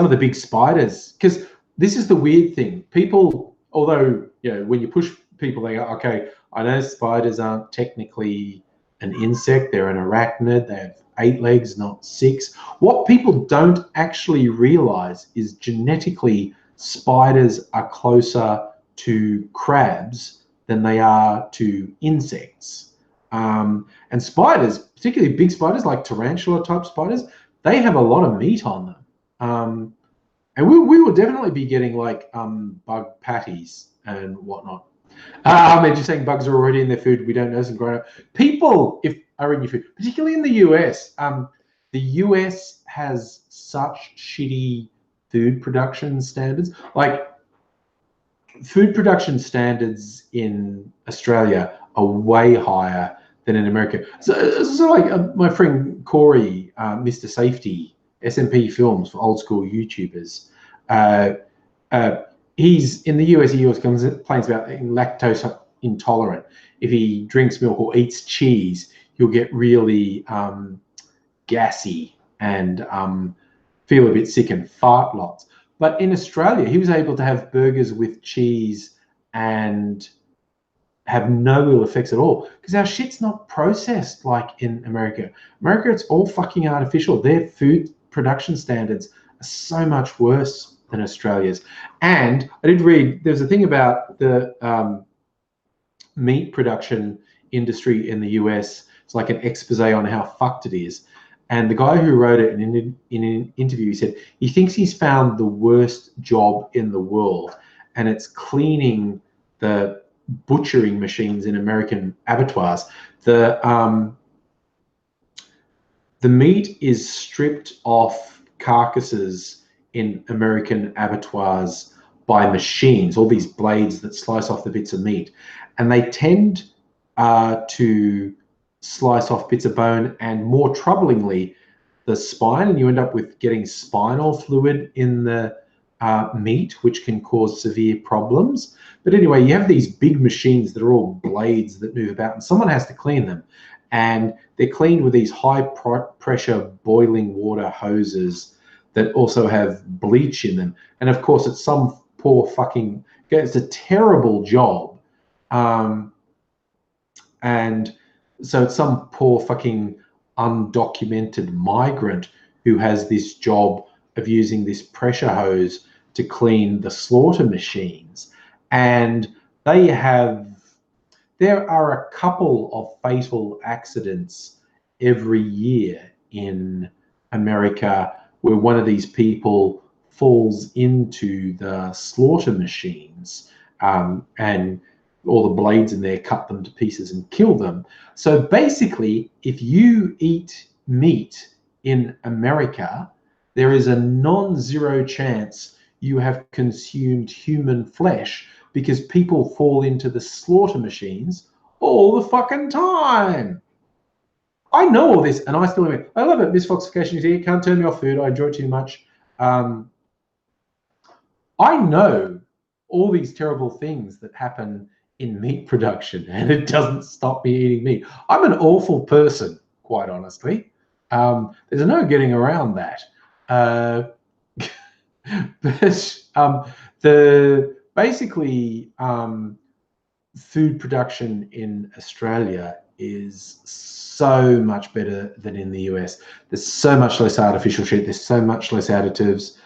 of the big spiders, because this is the weird thing. People, although when you push people, they go, okay, I know spiders aren't technically an insect; they're an arachnid. They have 8 legs, not 6. What people don't actually realize is genetically, spiders are closer to crabs than they are to insects. And spiders, particularly big spiders like tarantula type spiders, they have a lot of meat on them. And we will definitely be getting like bug patties and whatnot. They're just saying bugs are already in their food. We don't know some grown up people if are in your food, particularly in the US. The US has such shitty food production standards. Like food production standards in Australia are way higher than in America. So like my friend Corey, Mr. Safety, SMP Films for old school YouTubers. He's in the US. He always complains about being lactose intolerant. If he drinks milk or eats cheese, he'll get really gassy and feel a bit sick and fart lots. But in Australia, he was able to have burgers with cheese and have no ill effects at all because our shit's not processed like in America. America, it's all fucking artificial. Their food production standards are so much worse than Australia's. And I did read, there's a thing about the meat production industry in the US. It's like an expose on how fucked it is. And the guy who wrote it in an interview, he said he thinks he's found the worst job in the world, and it's cleaning the butchering machines in American abattoirs. The meat is stripped off carcasses in American abattoirs by machines, all these blades that slice off the bits of meat, and they tend to slice off bits of bone and, more troublingly, the spine, and you end up with getting spinal fluid in the meat, which can cause severe problems. But anyway, you have these big machines that are all blades that move about, and someone has to clean them, and they're cleaned with these high pressure boiling water hoses that also have bleach in them. And of course, it's some poor fucking, it's a terrible job. And so it's some poor fucking undocumented migrant who has this job of using this pressure hose to clean the slaughter machines. And there are a couple of fatal accidents every year in America where one of these people falls into the slaughter machines, and all the blades in there cut them to pieces and kill them. So basically, if you eat meat in America, there is a non-zero chance you have consumed human flesh because people fall into the slaughter machines all the fucking time. I know all this, and I still admit, I love it. Miss Foxification is here. Can't turn me off food. I enjoy it too much. I know all these terrible things that happen in meat production, and it doesn't stop me eating meat. I'm an awful person, quite honestly. There's no getting around that. But basically food production in Australia is so much better than in the US. There's so much less artificial shit. There's so much less additives.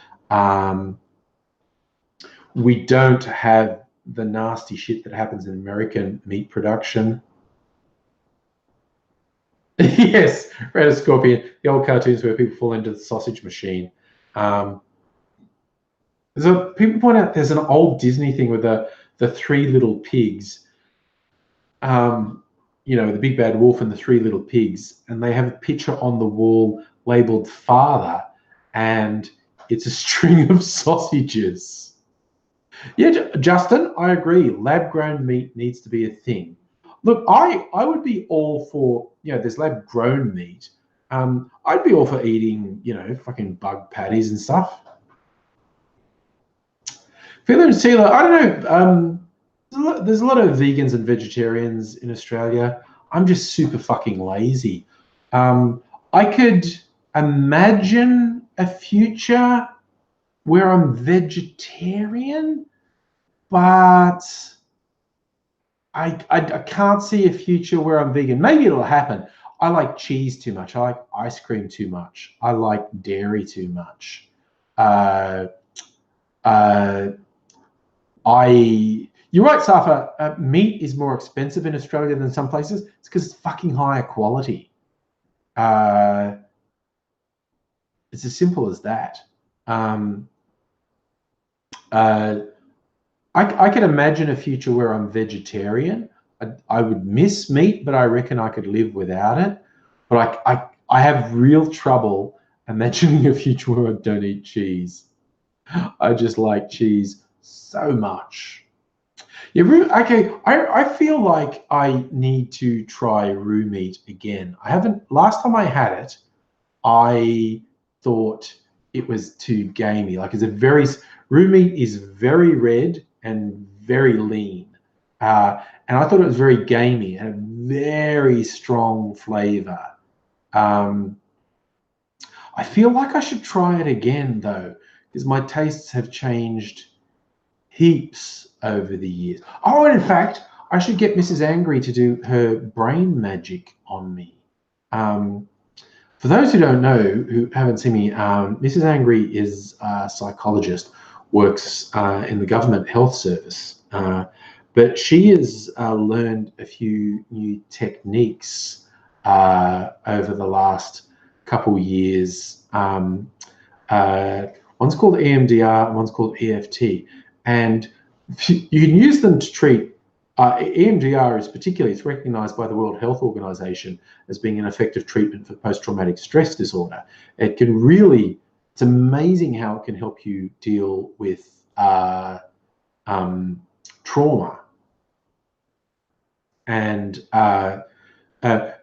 We don't have the nasty shit that happens in American meat production. Yes, Red Scorpion, the old cartoons where people fall into the sausage machine. So people point out there's an old Disney thing with the three little pigs. The big bad wolf and the three little pigs, and they have a picture on the wall labeled father, and it's a string of sausages. Yeah, Justin, I agree. Lab-grown meat needs to be a thing. Look, I would be all for, there's lab-grown meat. I'd be all for eating, fucking bug patties and stuff. Phil and Sheila, I don't know. There's a lot of vegans and vegetarians in Australia. I'm just super fucking lazy. I could imagine a future where I'm vegetarian, but I can't see a future where I'm vegan. Maybe it'll happen. I like cheese too much. I like ice cream too much. I like dairy too much. You're right, Safa. Meat is more expensive in Australia than some places. It's because it's fucking higher quality. It's as simple as that. I can imagine a future where I'm vegetarian. I would miss meat, but I reckon I could live without it. But I have real trouble imagining a future where I don't eat cheese. I just like cheese so much. Yeah, okay. I feel like I need to try roux meat again. I haven't. Last time I had it, I thought it was too gamey. Like roux meat is very red and very lean, and I thought it was very gamey and a very strong flavor. I feel like I should try it again though, because my tastes have changed heaps over the years. Oh, and in fact, I should get Mrs. Angry to do her brain magic on me. For those who don't know, who haven't seen me, Mrs. Angry is a psychologist, works in the government health service, but she has learned a few new techniques over the last couple years. One's called EMDR and one's called EFT. And you can use them to treat, EMDR is it's recognized by the World Health Organization as being an effective treatment for post-traumatic stress disorder. It can really, it's amazing how it can help you deal with trauma. And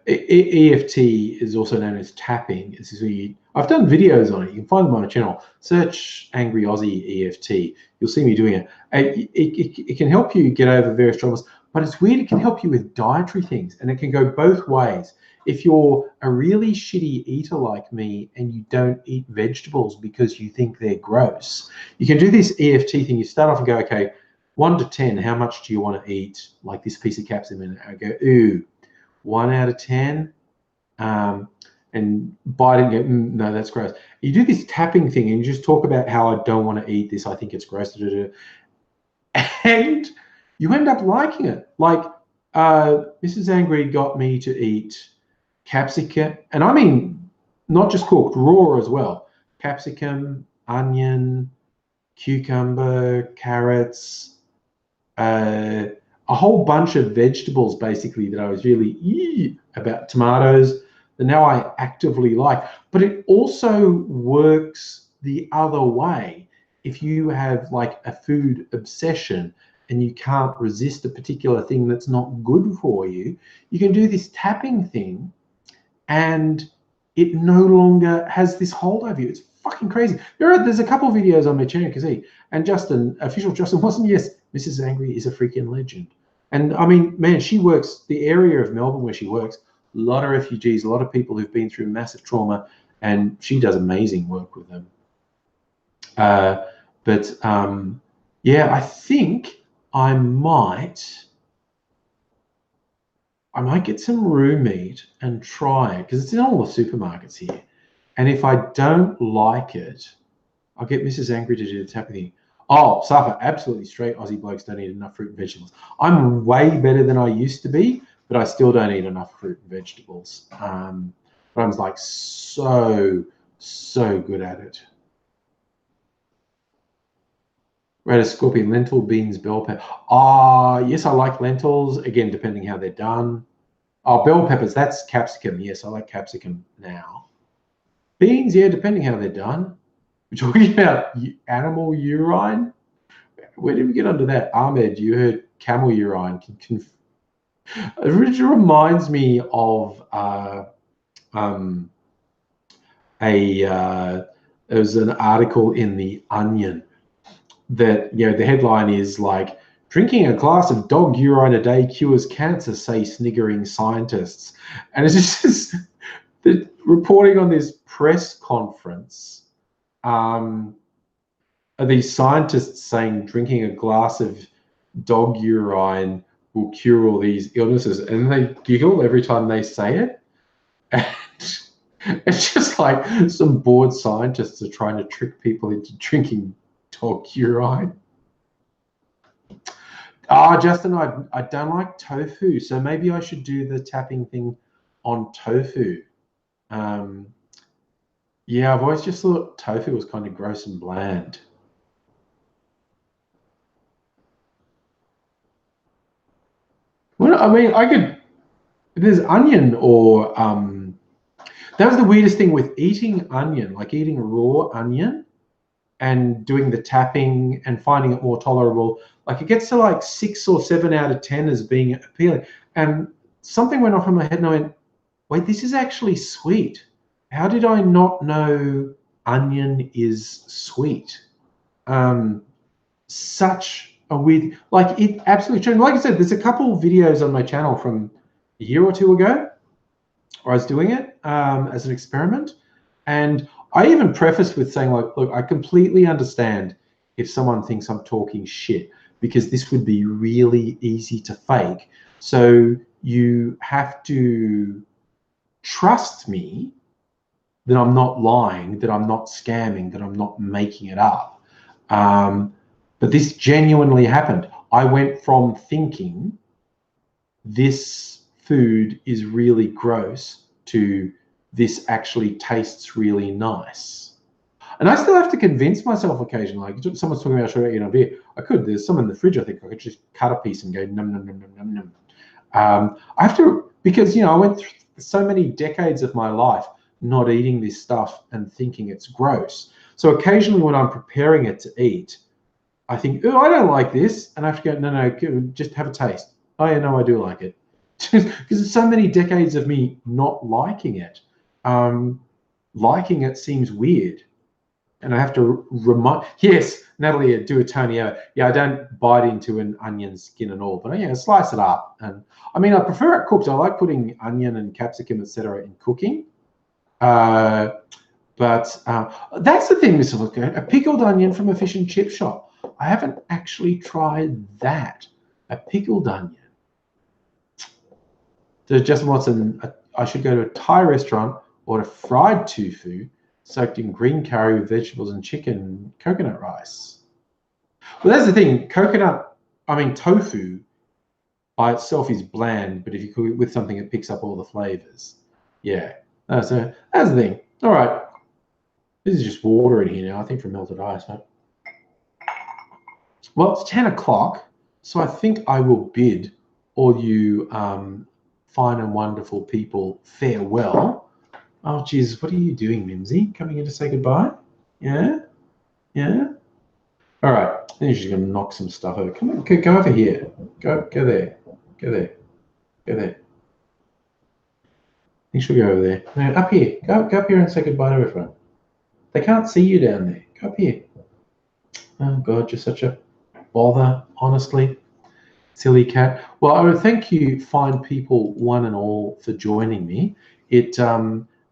EFT is also known as tapping. This is where I've done videos on it. You can find them on my channel. Search AngryAussie EFT. You'll see me doing it. It can help you get over various traumas, but it's weird. It can help you with dietary things, and it can go both ways. If you're a really shitty eater like me and you don't eat vegetables because you think they're gross, you can do this EFT thing. You start off and go, okay, 1 to 10, how much do you want to eat? Like this piece of capsicum, and I go, ooh, 1 out of 10, and bite it and go, no, that's gross. You do this tapping thing and you just talk about how I don't want to eat this, I think it's gross, and you end up liking it. Like Mrs. Angry got me to eat capsicum, and I mean not just cooked, raw as well. Capsicum, onion, cucumber, carrots, a whole bunch of vegetables basically that I was really about, tomatoes, that now I actively like. But it also works the other way. If you have like a food obsession and you can't resist a particular thing that's not good for you, you can do this tapping thing and it no longer has this hold over you. It's fucking crazy. There's a couple of videos on my channel, you can see. And Justin, official Justin Watson, yes, Mrs. Angry is a freaking legend. And I mean, man, she works, the area of Melbourne where she works, a lot of refugees, a lot of people who've been through massive trauma, and she does amazing work with them. Yeah, I think I might get some roux meat and try it, because it's in all the supermarkets here. And if I don't like it, I'll get Mrs. Angry to do the tapping thing. Oh, Safa, absolutely straight. Aussie blokes don't eat enough fruit and vegetables. I'm way better than I used to be, but I still don't eat enough fruit and vegetables. But I'm like so good at it. Radish, scorpion, lentil, beans, bell pepper. Yes, I like lentils. Again, depending how they're done. Oh, bell peppers, that's capsicum. Yes, I like capsicum now. Beans, yeah, depending how they're done. We're talking about animal urine. Where did we get onto that? Ahmed, you heard camel urine. It reminds me of there was an article in The Onion that, you know, the headline is like, drinking a glass of dog urine a day cures cancer, say sniggering scientists. And it's just the reporting on this press conference. Are these scientists saying drinking a glass of dog urine will cure all these illnesses? And they giggle every time they say it. And it's just like some bored scientists are trying to trick people into drinking dog urine. Justin, I don't like tofu, so maybe I should do the tapping thing on tofu. Yeah, I've always just thought tofu was kind of gross and bland. Well, I mean, I could. There's onion or that was the weirdest thing with eating onion, like eating raw onion and doing the tapping and finding it more tolerable. Like it gets to like 6 or 7 out of 10 as being appealing. And something went off in my head and I went, wait, this is actually sweet. How did I not know onion is sweet? Such a weird, like it absolutely changed. Like I said, there's a couple of videos on my channel from a year or two ago where I was doing it as an experiment. And I even prefaced with saying, like, look, I completely understand if someone thinks I'm talking shit, because this would be really easy to fake. So you have to trust me that I'm not lying, that I'm not scamming, that I'm not making it up. But this genuinely happened. I went from thinking this food is really gross to this actually tastes really nice. And I still have to convince myself occasionally. Like someone's talking about should I eat a beer? I could. There's some in the fridge. I think I could just cut a piece and go num num num num num num. I have to, because, you know, I went through so many decades of my life not eating this stuff and thinking it's gross. So occasionally when I'm preparing it to eat, I think, oh, I don't like this, and I have to go, no, just have a taste. Oh yeah, no, I do like it, because it's so many decades of me not liking it. Liking it seems weird, and I have to remind. Yes, Natalie, do a Tony out. Yeah, I don't bite into an onion skin and all, but yeah, slice it up. And I mean, I prefer it cooked. I like putting onion and capsicum, etc., in cooking. But that's the thing, Mr. Looker. A pickled onion from a fish and chip shop. I haven't actually tried that. A pickled onion. So Justin Watson, I should go to a Thai restaurant, order fried tofu soaked in green curry with vegetables and chicken and coconut rice. Well, that's the thing. Tofu by itself is bland, but if you cook it with something, it picks up all the flavors. Yeah. So that's the thing. All right. This is just water in here now, I think, from melted ice. But... well, it's 10 o'clock, so I think I will bid all you fine and wonderful people farewell. Oh, geez, what are you doing, Mimsy? Coming in to say goodbye? Yeah? Yeah? All right, then you're just going to knock some stuff over. Come on, go over here. Go there. Go there. Go there. You should go over there. No, up here. Go up here and say goodbye to everyone. They can't see you down there. Go up here. Oh God, you're such a bother, honestly. Silly cat. Well, I would thank you, fine people, one and all, for joining me. It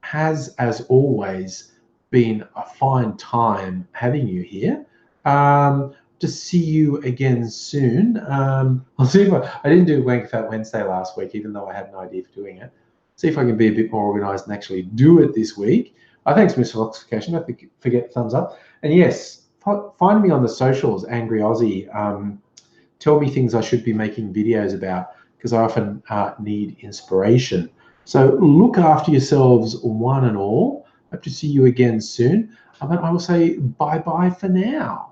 has, as always, been a fine time having you here. To see you again soon. I'll see if I didn't do Wank Fat Wednesday last week, even though I had an idea for doing it. See if I can be a bit more organized and actually do it this week. Thanks, Mr. Foxification. Don't forget the thumbs up. And yes, find me on the socials, AngryAussie. Tell me things I should be making videos about, because I often need inspiration. So look after yourselves, one and all. Hope to see you again soon. But I will say bye-bye for now.